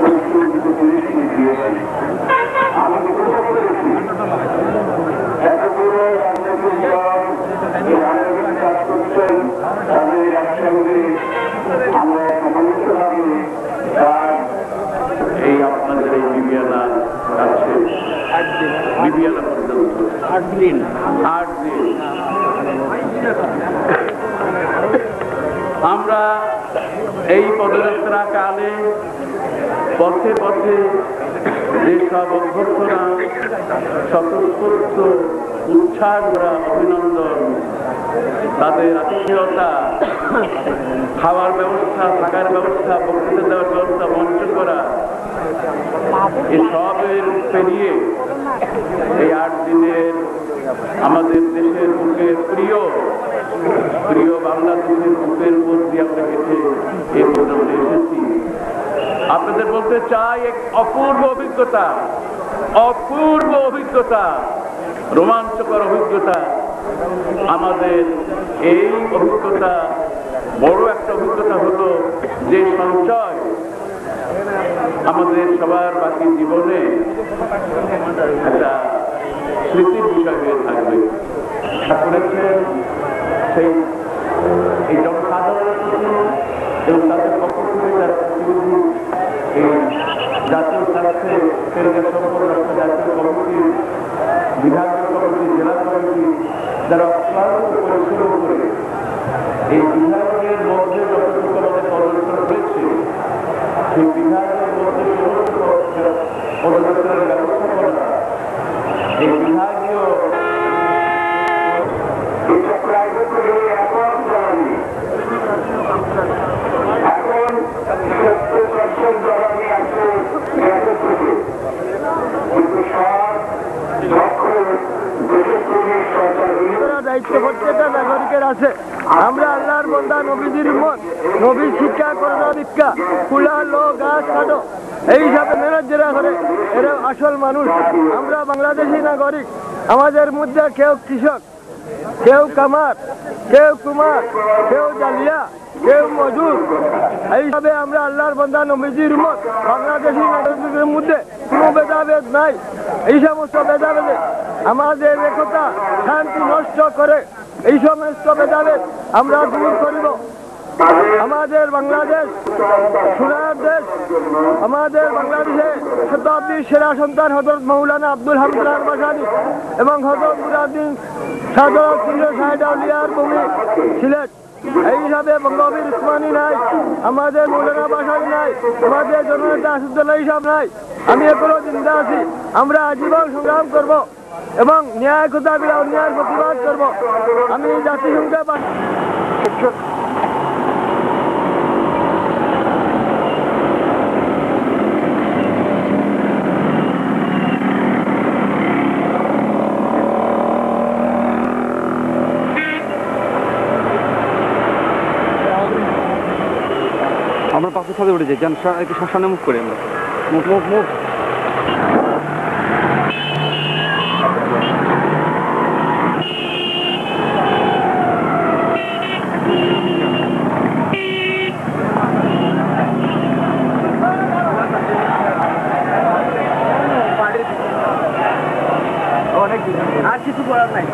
পরিস্থিতি দিয়েছি। আমি উপভোগ করেছি এতগুলো রাজনৈতিক দল রাজনৈতিক কাজ করছেন, তাদের একসঙ্গে আমরা সমন্বিতভাবে এই আপনাদের এই বিবিয়ানা আছে বিবিয়ানা পর্যন্ত 8 দিন আমরা এই পদযাত্রা কালে পথে পথে যেসব অভ্যর্থনা স্বতঃস্ফূর্ত উচ্ছ্বাস করা অভিনন্দন, তাদের আত্মীয়তা, খাওয়ার ব্যবস্থা, থাকার ব্যবস্থা, বক্তৃতা দেওয়ার ব্যবস্থা, মঞ্চ করা, এসবের পেরিয়ে এই 8 দিনের আমাদের দেশের বুকে প্রিয় বাংলাদেশের বুকের উপর দিয়ে আমরা কেটে এ পর্যন্ত এসেছি। আপনাদের বলতে চাই, এক অপূর্ব অভিজ্ঞতা, রোমাঞ্চকর অভিজ্ঞতা। আমাদের এই অভিজ্ঞতা বড় একটা অভিজ্ঞতা হলো যে সঞ্চয় আমাদের সবার বাকি জীবনে একটা স্মৃতির বিষয় হয়ে থাকবে। করেছেন সেই এই জনসাধারণের এবং তাদের পক্ষ থেকে যারা প্রতিনিধি এই জাতীয় স্বার্থে জাতীয় কমিটি, বিভাগীয় কমিটি, জেলা কমিটি যারা অক্লান্ত পরিশ্রম করে এই বিভাগের মধ্যে যতটুকু আমাদের পদযাত্রা হয়েছে, সেই বিভাগের মধ্যে সমস্ত পদযাত্রার ব্যবস্থা করা, এই বিভাগীয় দায়িত্ব প্রত্যেকটা নাগরিকের আছে। আমরা আল্লাহর বন্দা, নবীজির উম্মত, নবীর শিক্ষা করোনা দীক্ষা, কুলা লো গাছ কাটো, এই হিসাবে মেহনত যারা করে এরা আসল মানুষ। আমরা বাংলাদেশি নাগরিক, আমাদের মধ্যে কেউ কৃষক, কেউ কামার, কেউ কুমার, কেউ জালিয়া, কেউ মজুর, এইভাবে আমরা আল্লাহর বন্দা, নবীজির উম্মত, বাংলাদেশি নাগরিকদের মধ্যে কোনো ভেদাভেদ নাই। এই সমস্ত ভেদাভেদে আমাদের একতা শান্তি নষ্ট করে এই সমস্ত ভেদাভেদ আমরা দূর করিব। আমাদের বাংলাদেশ সোনার দেশ, আমাদের বাংলাদেশে শতাব্দীর সেরা সন্তান হযরত মাওলানা আব্দুল হামিদ বাসানী এবং হযরত মুরাদ্দিন সাদত শাহেদ আউলিয়ার ভূমি সিলেট। এই হিসাবে বঙ্গবীর উসমানী নাই, আমাদের মৌলানা বাসানী নাই, আমাদের জননেতা আসাদুল্লাহ হিসাব নাই। আমি এখনো জিন্দা আছি। আমরা আজীবন সংগ্রাম করব এবং ন্যায় খোঁজাবে, অন্যায়ের প্রতিবাদ করব। আমি জাতিসংঘে আমরা পাশের সাথে উঠে যাই, একটু শ্মশানে মুখ করে আমরা মুখ আর কিছু করার নাই।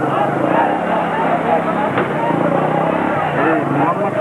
মোহাম্মদ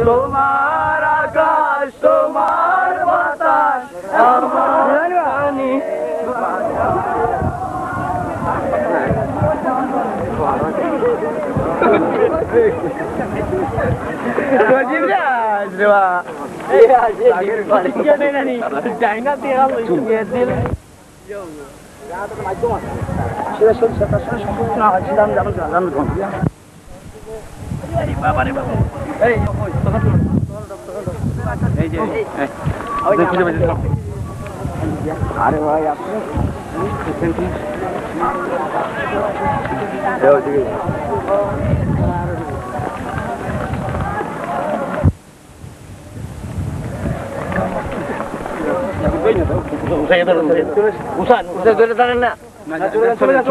তোমার আকাশ তোমার বাতাস আমার রানী আরে ভাই আপনি ধরে জানেন না চলে যা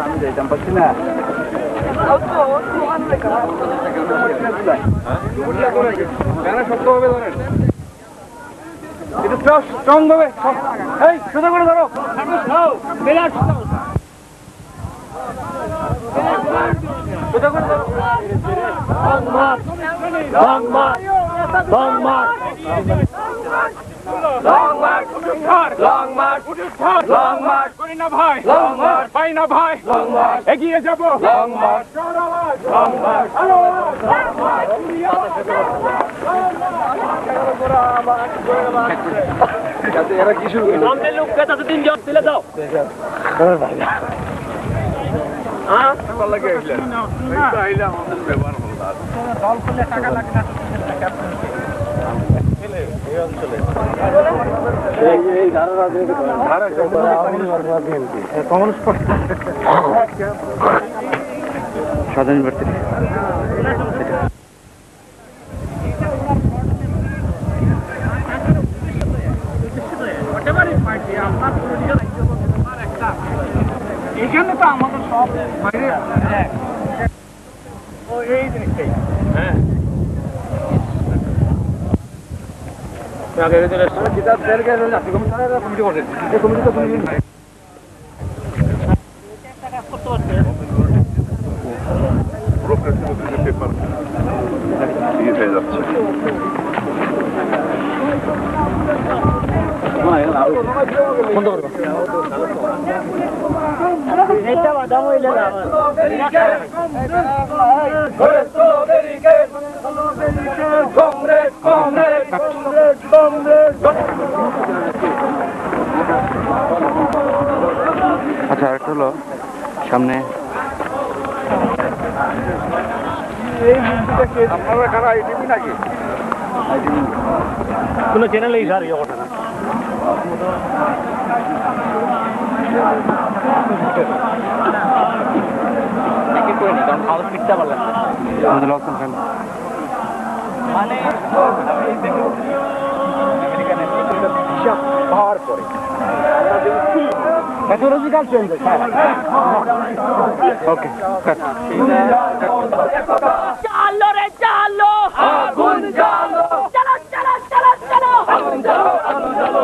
আমি যাইতাম পারছি না শক্ত হবে ধরেন এটা স্ট্রং হবে এই সোজা করে ধরো সোজা করে ধরো এগিয়ে যাবো এরা কি শুরু করলো তিনজন তুলে দাও টাকা লাগে না সাধারণ প্রার্থী এখানে তো আমাদের সব বাইরে এই জিনিসটাই হ্যাঁ আচ্ছা আরেকটা হলো সামনে আপনারা কারা আইটিভি নাকি কোনো চ্যানেলেই স্যার ইয়ে ঘটনা পাওয়ার পরে মেথোলজিক্যাল চেঞ্জ ওকে চালো রে চালো আগুন জ্বালো চলো চলো চলো চলো আগুন জ্বালো আগুন জ্বালো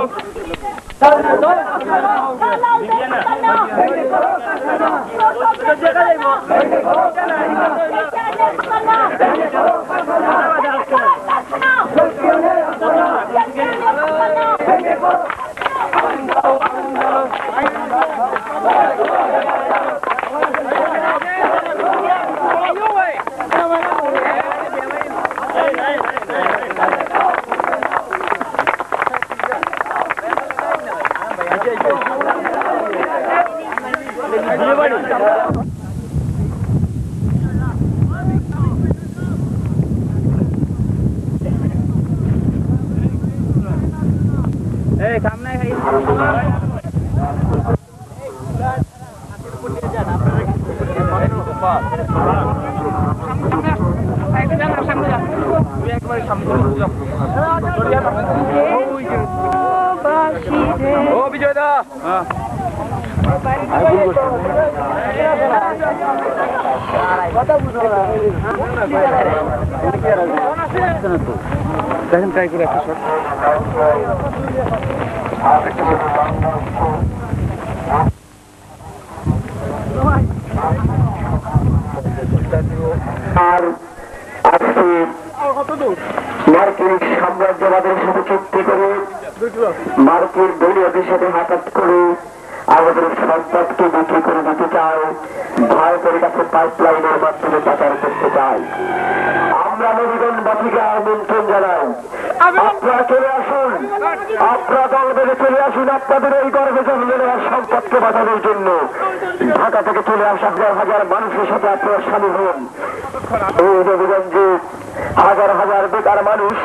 দেখেন ট্রাই করে একটা শট আর আজকে মার্কিন সাম্রাজ্যবাদের সাথে চুক্তি করে মার্কিন দলীয়দের সাথে হাতাত করে আমাদের সম্পদকে বিক্রি করে দিতে চায়, ভারতের কাছে পাইপলাইনের মাধ্যমে পাচার করতে চায়। আমরা নবীগঞ্জবাসীকে আমন্ত্রণ জানাই, আপনারা চলে আসুন, আপনারা দল বেঁধে চলে আসুন আপনাদের এই গর্বে জন্মে নেওয়া সম্পদকে বাঁচানোর জন্য। ঢাকা থেকে চলে আসা হাজার হাজার মানুষের সাথে আপনারা সামিল হন। এই নবীগঞ্জে হাজার হাজার বেকার মানুষ,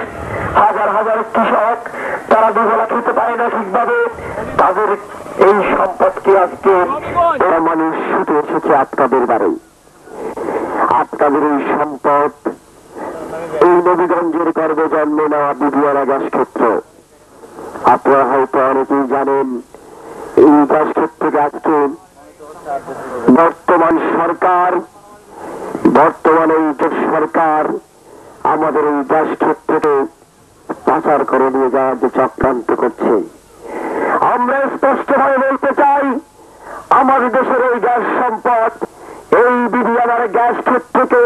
হাজার হাজার কৃষক, তারা দুবেলা খেতে পারে না ঠিকভাবে, তাদের এই সম্পদকে আজকে মানুষ ছুটে এসেছে আপনাদের বাড়ি। আপনাদের এই সম্পদ এই নবীগঞ্জের গর্বে জন্ম নেওয়া বিবিআনা গ্যাস ক্ষেত্র। আপনারা হয়তো অনেকেই জানেন এই গ্যাস ক্ষেত্রকে আজকে বর্তমান সরকার, বর্তমানে এই জোট সরকার আমাদের এই গ্যাস ক্ষেত্রকে পাচার করে নিয়ে যাওয়ার যে চক্রান্ত করছে, আমরা স্পষ্টভাবে বলতে চাই আমাদের দেশের এই গ্যাস সম্পদ এই বিবিআনার গ্যাস ক্ষেত্রকে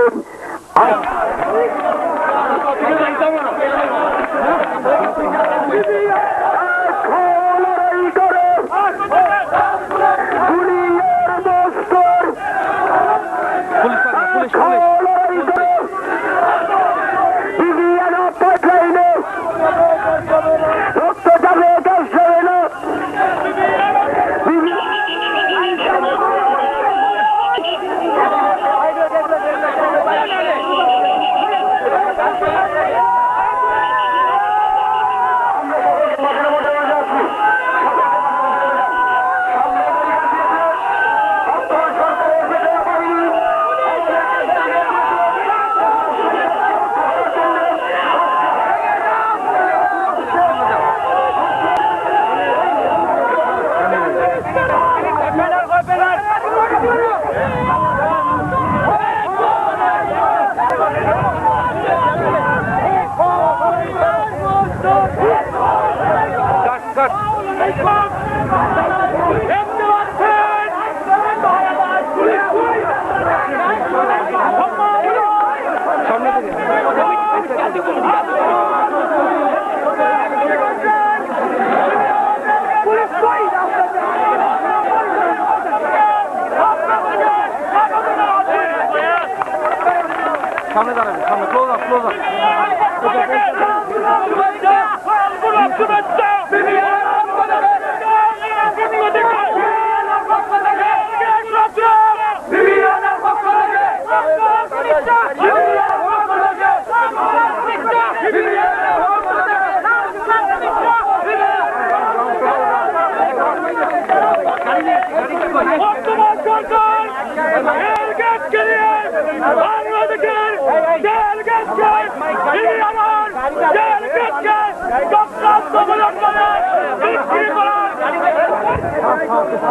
সামনে দাঁড়াবেন, সামনে ক্লোজ আপ, ক্লোজ আপ।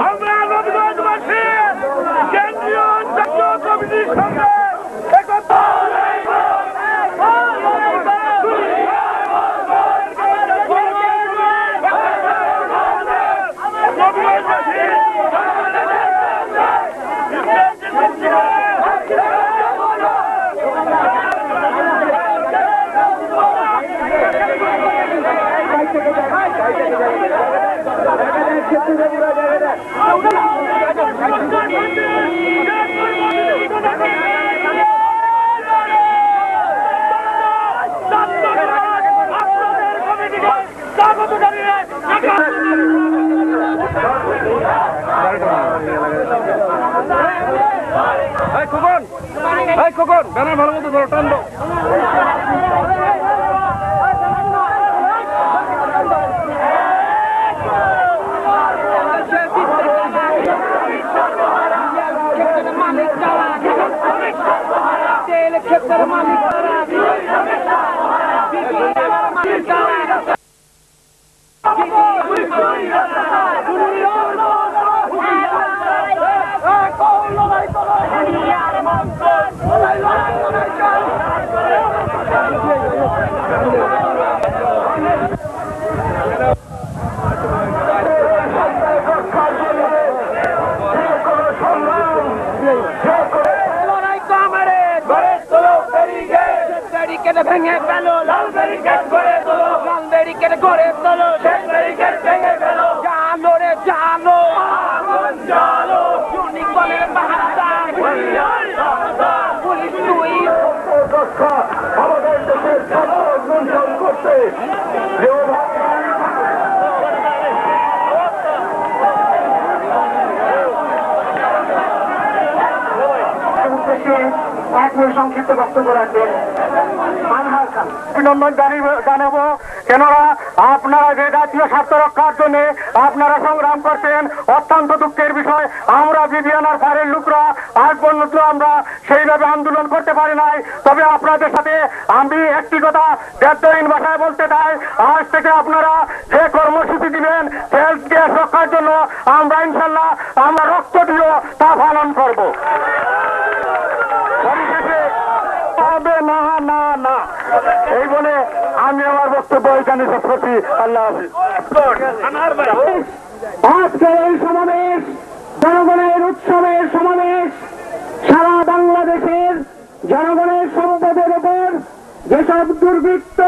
আমরা নবীগঞ্জবাসী কেন্দ্রীয় জাতীয় কমিটির সঙ্গে খোকন ব্যানার ভালো মতো ধরো, টান দাও। ভেঙে ফেলো লাল ব্যারিকেড করে তোলো, লাল ব্যারিকেড করে তোলো, শেষ ব্যারিকেড ভেঙে ফেলো, জানোরে জালো আগুন জালো সৈনিক বলের বাহাদুর পুলিশ তুই আমাদের দেশের লুণ্ঠন করতে সংক্ষিপ্ত বক্তব্য রাখবেন অভিনন্দন জানাবো। কেননা আপনারা যে জাতীয় স্বার্থ রক্ষার জন্য আপনারা সংগ্রাম করছেন, অত্যন্ত দুঃখের বিষয়। আমরা বিবিআনার ফাঁড়ির লোকরা আজ পর্যন্ত আমরা সেইভাবে আন্দোলন করতে পারি নাই। তবে আপনাদের সাথে আমি একটি কথা দেড় ভাষায় বলতে চাই, আজ থেকে আপনারা যে কর্মসূচি দিবেন হেলথ কেয়ার রক্ষার জন্য আমরা ইনশাল্লাহ আমরা রক্ত দিয়েও তা পালন করব। হবে না না না এই বলে আমি আমার বক্তব্য এখানে শেষ করছি। আল্লাহ হাফিজ। আজকের এই সমাবেশ জনগণের উৎসবের সমাবেশ। সারা বাংলাদেশের জনগণের সম্পদের উপর যেসব দুর্বৃত্ত,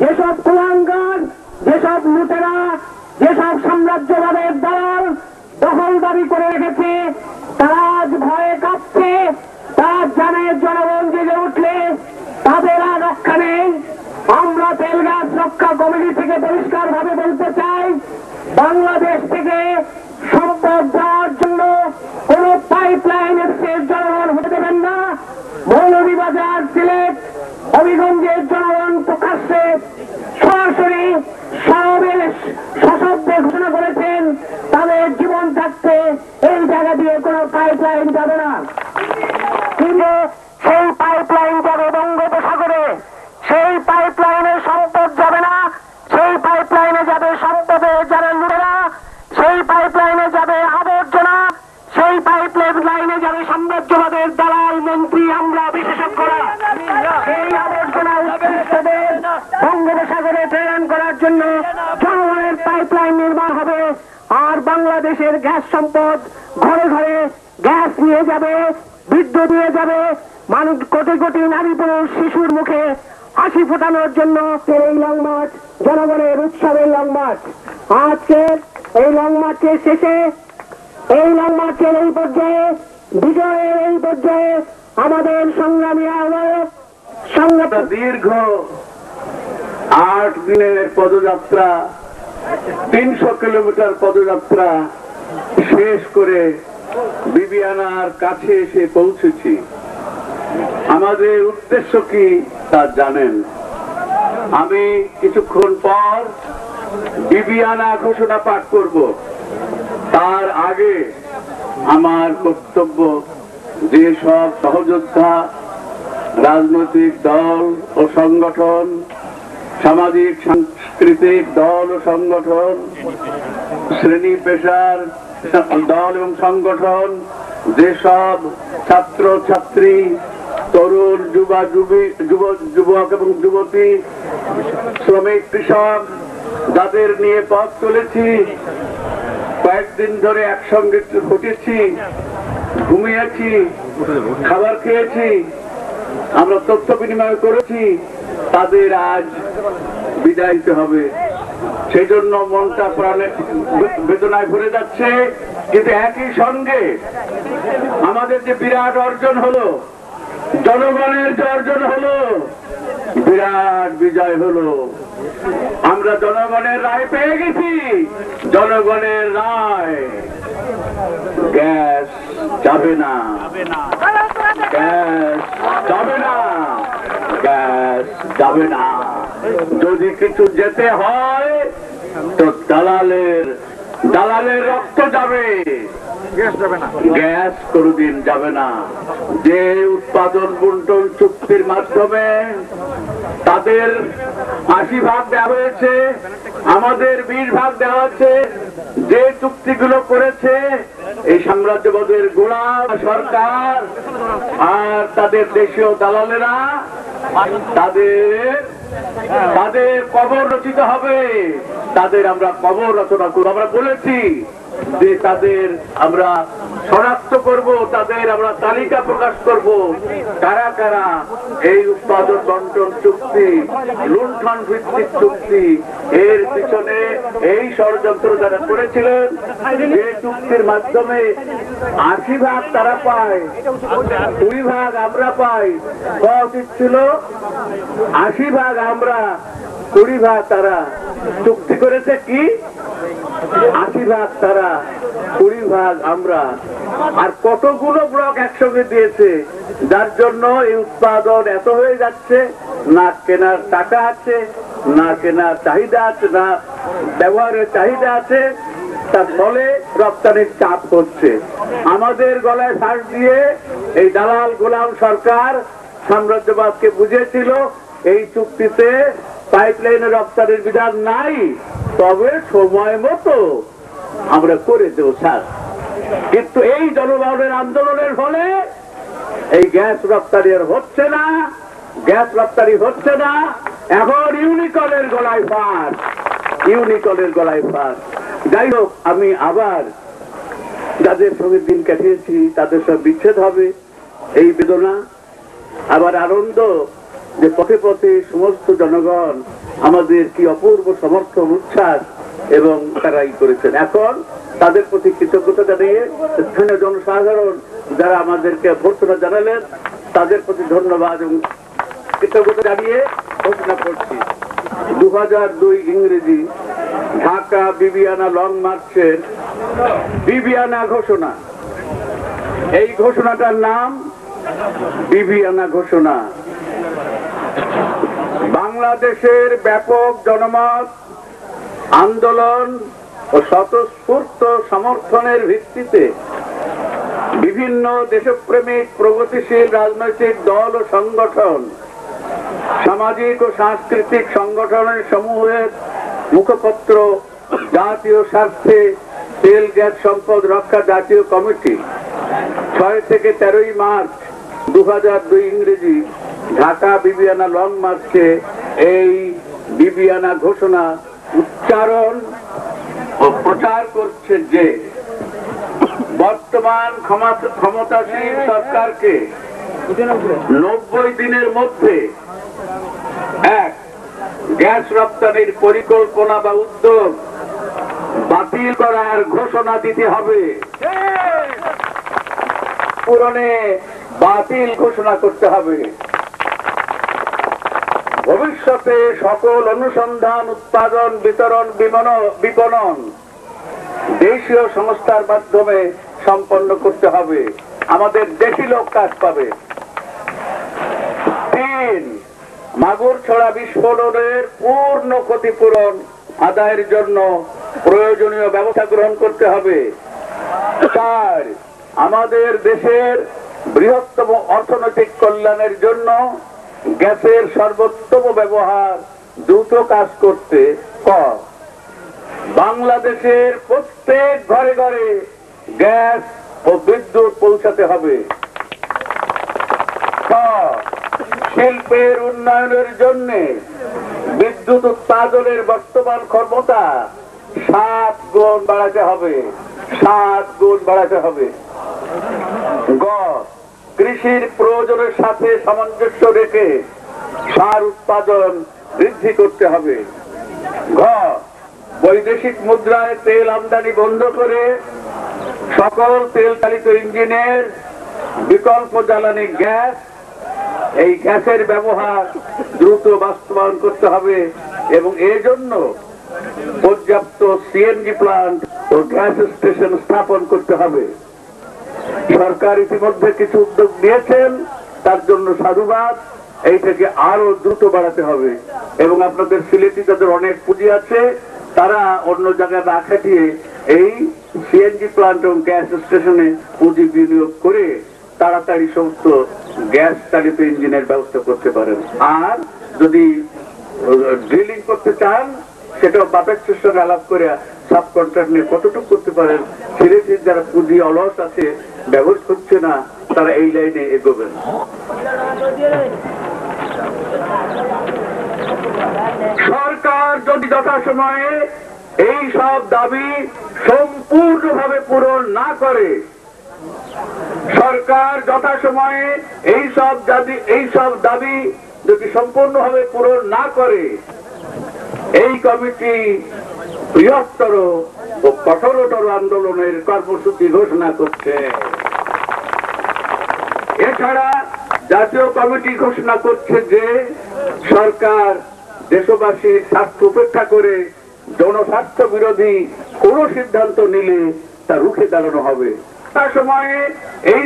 যেসব কুলাঙ্গার, যেসব লুটেরা, যেসব সাম্রাজ্যবাদের দল দখলদারি করে রেখেছে, তারা আজ ভয়ে কাঁপছে। তার জানে জনগণ জেগে উঠলে তাদের আর রক্ষা নেই। আমরা তেল গ্যাস রক্ষা কমিটি থেকে পরিষ্কার ভাবে বলতে চাই, বাংলাদেশ থেকে সম্পদ দেওয়ার জন্য কোন পাইপ লাইন এসে জনগণ হতে দেবেন না। মৌলভীবাজার, সিলেট, হবিগঞ্জের জনগণ প্রকাশ্যে সরাসরি সমাবেশ সশব্দে ঘোষণা করেছেন তাদের জীবন থাকতে এই জায়গা দিয়ে কোনো পাইপ লাইন যাবে না। কিন্তু সেই পাইপ লাইন যাবে বঙ্গোপসাগরে, সেই পাইপ লাইনে সম্পদ যাবে না, সেই পাইপ লাইনে যাবে সম্পদে যারা লুটেরা, সেই পাইপ লাইনে যাবে আবর্জনা, সেই পাইপ লাইনে যাবে সাম্রাজ্যবাদের দালাল মন্ত্রী আমরা বিশেষজ্ঞরা। সেই আবর্জনা উৎকৃষ্টদের বঙ্গোপসাগরে প্রেরণ করার জন্য জনগণের পাইপ লাইন নির্মাণ হবে। আর বাংলাদেশের গ্যাস সম্পদ ঘরে ঘরে গ্যাস নিয়ে যাবে, বিদ্যুৎ নিয়ে যাবে, মানুষ কোটি কোটি নারী পুরুষ শিশুর মুখে হাসি ফোটানোর জন্য এই লং মার্চ, জনগণের উৎসবের লং মার্চ। আজকে এই লং মার্চের শেষে, এই লং মার্চের এই পর্যায়ে, বিজয়ের এই পর্যায়ে আমাদের সংগ্রামী আহ্বায়ক দীর্ঘ 8 দিনের পদযাত্রা, 300 কিলোমিটার পদযাত্রা শেষ করে বিবিআনার কাছে এসে পৌঁছেছি। আমাদের উদ্দেশ্য কি তা জানেন। আমি কিছুক্ষণ পর বিবিআনা ঘোষণা পাঠ করব। তার আগে আমার বক্তব্য যে সব সহযোদ্ধা, রাজনৈতিক দল ও সংগঠন, সামাজিক সাংস্কৃতিক দল ও সংগঠন, শ্রেণী পেশার দল এবং সংগঠন, যেসব ছাত্র ছাত্রী, তরুণ যুবক এবং যুবতী, শ্রমিক, কৃষক, যাদের নিয়ে পথ চলেছি, কয়েকদিন ধরে একসঙ্গে ফুটেছি, ঘুমিয়েছি, খাবার খেয়েছি, আমরা তথ্য বিনিময় করেছি, তাদের আজ বিদায় দিতে হবে। সেই জন্য মনটা প্রাণে বেদনায় ভরে যাচ্ছে। কিন্তু একই সঙ্গে আমাদের যে বিরাট অর্জন হলো, জনগণের যে অর্জন হলো, বিরাট বিজয় হলো। আমরা জনগণের রায় পেয়ে গেছি। জনগণের রায়, গ্যাস যাবে না, গ্যাস যাবে না, গ্যাস যাবে না। যদি কিছু যেতে হয় তো দালালের রক্ত যাবে, গ্যাস কোনদিন যাবে না। যে উৎপাদন বন্টন চুক্তির মাধ্যমে তাদের 80% দেওয়া হয়েছে, আমাদের 20% দেওয়া হচ্ছে। যে চুক্তিগুলো করেছে এই সাম্রাজ্যবাদের গোলাম সরকার আর তাদের দেশীয় দালালেরা, তাদের কবর রচিত হবে। তাদের আমরা কবর রচনা করব। আমরা বলেছি যে তাদের আমরা শনাক্ত করব, তাদের আমরা তালিকা প্রকাশ করব, কারা কারা এই উৎপাদন বন্টন চুক্তি, লুণ্ঠন ভিত্তিক চুক্তি এর পিছনে এই ষড়যন্ত্র যারা করেছিলেন, যে চুক্তির মাধ্যমে 80% তারা পায়, 2% আমরা পাই। হওয়া উচিত ছিল 80% আমরা, 20% তারা। চুক্তি করেছে কি 80% তারা, 20% আমরা। আর কতগুলো ব্লক একসঙ্গে দিয়েছে, যার জন্য এই উৎপাদন এত হয়ে যাচ্ছে। না কেনার টাকা আছে, না কেনার চাহিদা আছে, না ব্যবহারের চাহিদা আছে, তার ফলে রপ্তানির চাপ হচ্ছে। আমাদের গলায় ফাঁস দিয়ে এই দালাল গোলাম সরকার সাম্রাজ্যবাদকে বুঝেছিল এই চুক্তিতে পাইপলাইনের রপ্তানির বিধান নাই, তবে সময় মতো আমরা করে দেব স্যার। কিন্তু এই জনগণের আন্দোলনের ফলে এই গ্যাস রপ্তানি আর হচ্ছে না, গ্যাস রপ্তানি হচ্ছে না। এখন ইউনিকনের গলায় ফাঁস, ইউনিকনের গলায় ফাঁস। যাই হোক, আমি আবার যাদের সঙ্গে দিন কাটিয়েছি তাদের সব বিচ্ছেদ হবে, এই বেদনা। আবার আনন্দ যে পথে পথে সমস্ত জনগণ আমাদের কি অপূর্ব সমর্থন, উচ্ছ্বাস এবং তারাই করেছেন। এখন তাদের প্রতি কৃতজ্ঞতা জানিয়ে স্থানীয় জনসাধারণ যারা আমাদেরকে ভর্সনা জানালেন তাদের প্রতি ধন্যবাদ এবং কৃতজ্ঞতা জানিয়ে ঘোষণা করছি 2002 ইংরেজি ঢাকা বিবিয়ানা লং মার্চের বিবিয়ানা ঘোষণা। এই ঘোষণাটার নাম বিবিয়ানা ঘোষণা। বাংলাদেশের ব্যাপক জনমত, আন্দোলন ও স্বতঃস্ফূর্ত সমর্থনের ভিত্তিতে বিভিন্ন দেশপ্রেমিক প্রগতিশীল রাজনৈতিক দল ও সংগঠন, সামাজিক ও সাংস্কৃতিক সংগঠনের সমূহের মুখপত্র জাতীয় স্বার্থে তেল গ্যাস সম্পদ রক্ষা জাতীয় কমিটি 6 থেকে 13 মার্চ 2002 ইংরেজি ঢাকা বিবিয়ানা লং মার্চে এই বিবিয়ানা ঘোষণা উচ্চারণ ও প্রচার করছে যে বর্তমান ক্ষমতাসীন সরকারকে 90 দিনের মধ্যে এক, গ্যাস রপ্তানির পরিকল্পনা বা উদ্যোগ বাতিল করার ঘোষণা দিতে হবে, পূরণে বাতিল ঘোষণা করতে হবে। ভবিষ্যতে সকল অনুসন্ধান, উৎপাদন, বিতরণ, বিপণন দেশীয় সংস্থার মাধ্যমে সম্পন্ন করতে হবে, আমাদের দেশি লোক কাজ পাবে। 3, মাগুর ছড়া বিস্ফোরণের পূর্ণ ক্ষতিপূরণ আদায়ের জন্য প্রয়োজনীয় ব্যবস্থা গ্রহণ করতে হবে। 4, আমাদের দেশের বৃহত্তম অর্থনৈতিক কল্যাণের জন্য গ্যাসের সর্বোত্তম ব্যবহার দ্রুত কাজ করতে বাংলাদেশের প্রত্যেক ঘরে ঘরে গ্যাস ও বিদ্যুৎ পৌঁছাতে হবে। শিল্পের উন্নয়নের জন্য বিদ্যুৎ উৎপাদনের বর্তমান ক্ষমতা 7 গুণ বাড়াতে হবে, 7 গুণ বাড়াতে হবে। কৃষির প্রয়োজনের সাথে সামঞ্জস্য রেখে সার উৎপাদন বৃদ্ধি করতে হবে। বৈদেশিক মুদ্রায় তেল আমদানি বন্ধ করে সকল তেল চালিত ইঞ্জিনের বিকল্প জ্বালানি গ্যাস, এই গ্যাসের ব্যবহার দ্রুত বাস্তবায়ন করতে হবে এবং এর জন্য পর্যাপ্ত সিএনজি প্লান্ট ও গ্যাস স্টেশন স্থাপন করতে হবে। সরকার ইতিমধ্যে কিছু উদ্যোগ নিয়েছেন, তার জন্য সাধুবাদ। এইটাকে আরো দ্রুত বাড়াতে হবে এবং আপনাদের সিলেটি যাদের অনেক পুঁজি আছে তারা অন্য জায়গায় না খাটিয়ে এই সিএনজি প্লান্ট এবং গ্যাস স্টেশনে পুঁজি বিনিয়োগ করে তাড়াতাড়ি সমস্ত গ্যাস চালিত ইঞ্জিনের ব্যবস্থা করতে পারেন। আর যদি ড্রিলিং করতে চান সেটাও বাপের সঙ্গে আলাপ করে সাব কন্ট্রাক্ট নিয়ে কতটুকু করতে পারেন। সিলেটের যারা পুঁজি অলস আছে, ব্যবহার করছে না, তারা এই লাইনে এগোবেন। সরকার যদি যথাসময়ে এই সব দাবি সম্পূর্ণভাবে পূরণ না করে সরকার যথাসময়ে এই সব দাবি যদি সম্পূর্ণভাবে পূরণ না করে এই কমিটি বৃহত্তর ও কঠোরতর আন্দোলনের কর্মসূচি ঘোষণা করছে। এছাড়া জাতীয় কমিটি ঘোষণা করছে যে সরকার দেশবাসীর স্বার্থ উপেক্ষা করে জনস্বার্থ বিরোধী কোন সিদ্ধান্ত নিলে তা রুখে দাঁড়ানো হবে। তার সময়ে এই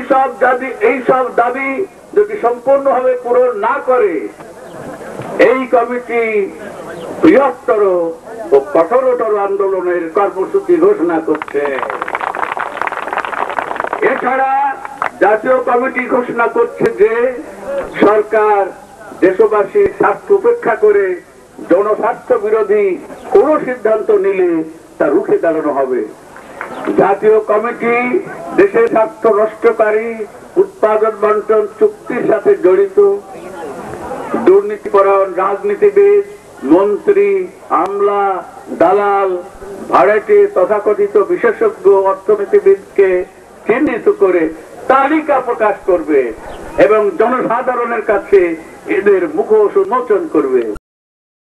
সব দাবি যদি সম্পূর্ণভাবে পূরণ না করে এই কমিটি বৃহত্তর ও কঠোরতর আন্দোলনের কর্মসূচি ঘোষণা করছে। এছাড়া জাতীয় কমিটি ঘোষণা করছে যে সরকার দেশবাসীর স্বার্থ উপেক্ষা করে জনস্বার্থ বিরোধী কোন সিদ্ধান্ত নিলে তা রুখে দাঁড়ানো হবে। জাতীয় কমিটি দেশের স্বার্থ নষ্টকারী উৎপাদন বন্টন চুক্তির সাথে জড়িত দুর্নীতিপরায়ণ রাজনীতিবিদ, মন্ত্রী, আমলা, দালাল, ভাড়াটে, তথাকথিত বিশেষজ্ঞ অর্থনীতিবিদকে চিহ্নিত করে তালিকা প্রকাশ করবে এবং জনসাধারণের কাছে এদের মুখোশ উন্মোচন করবে।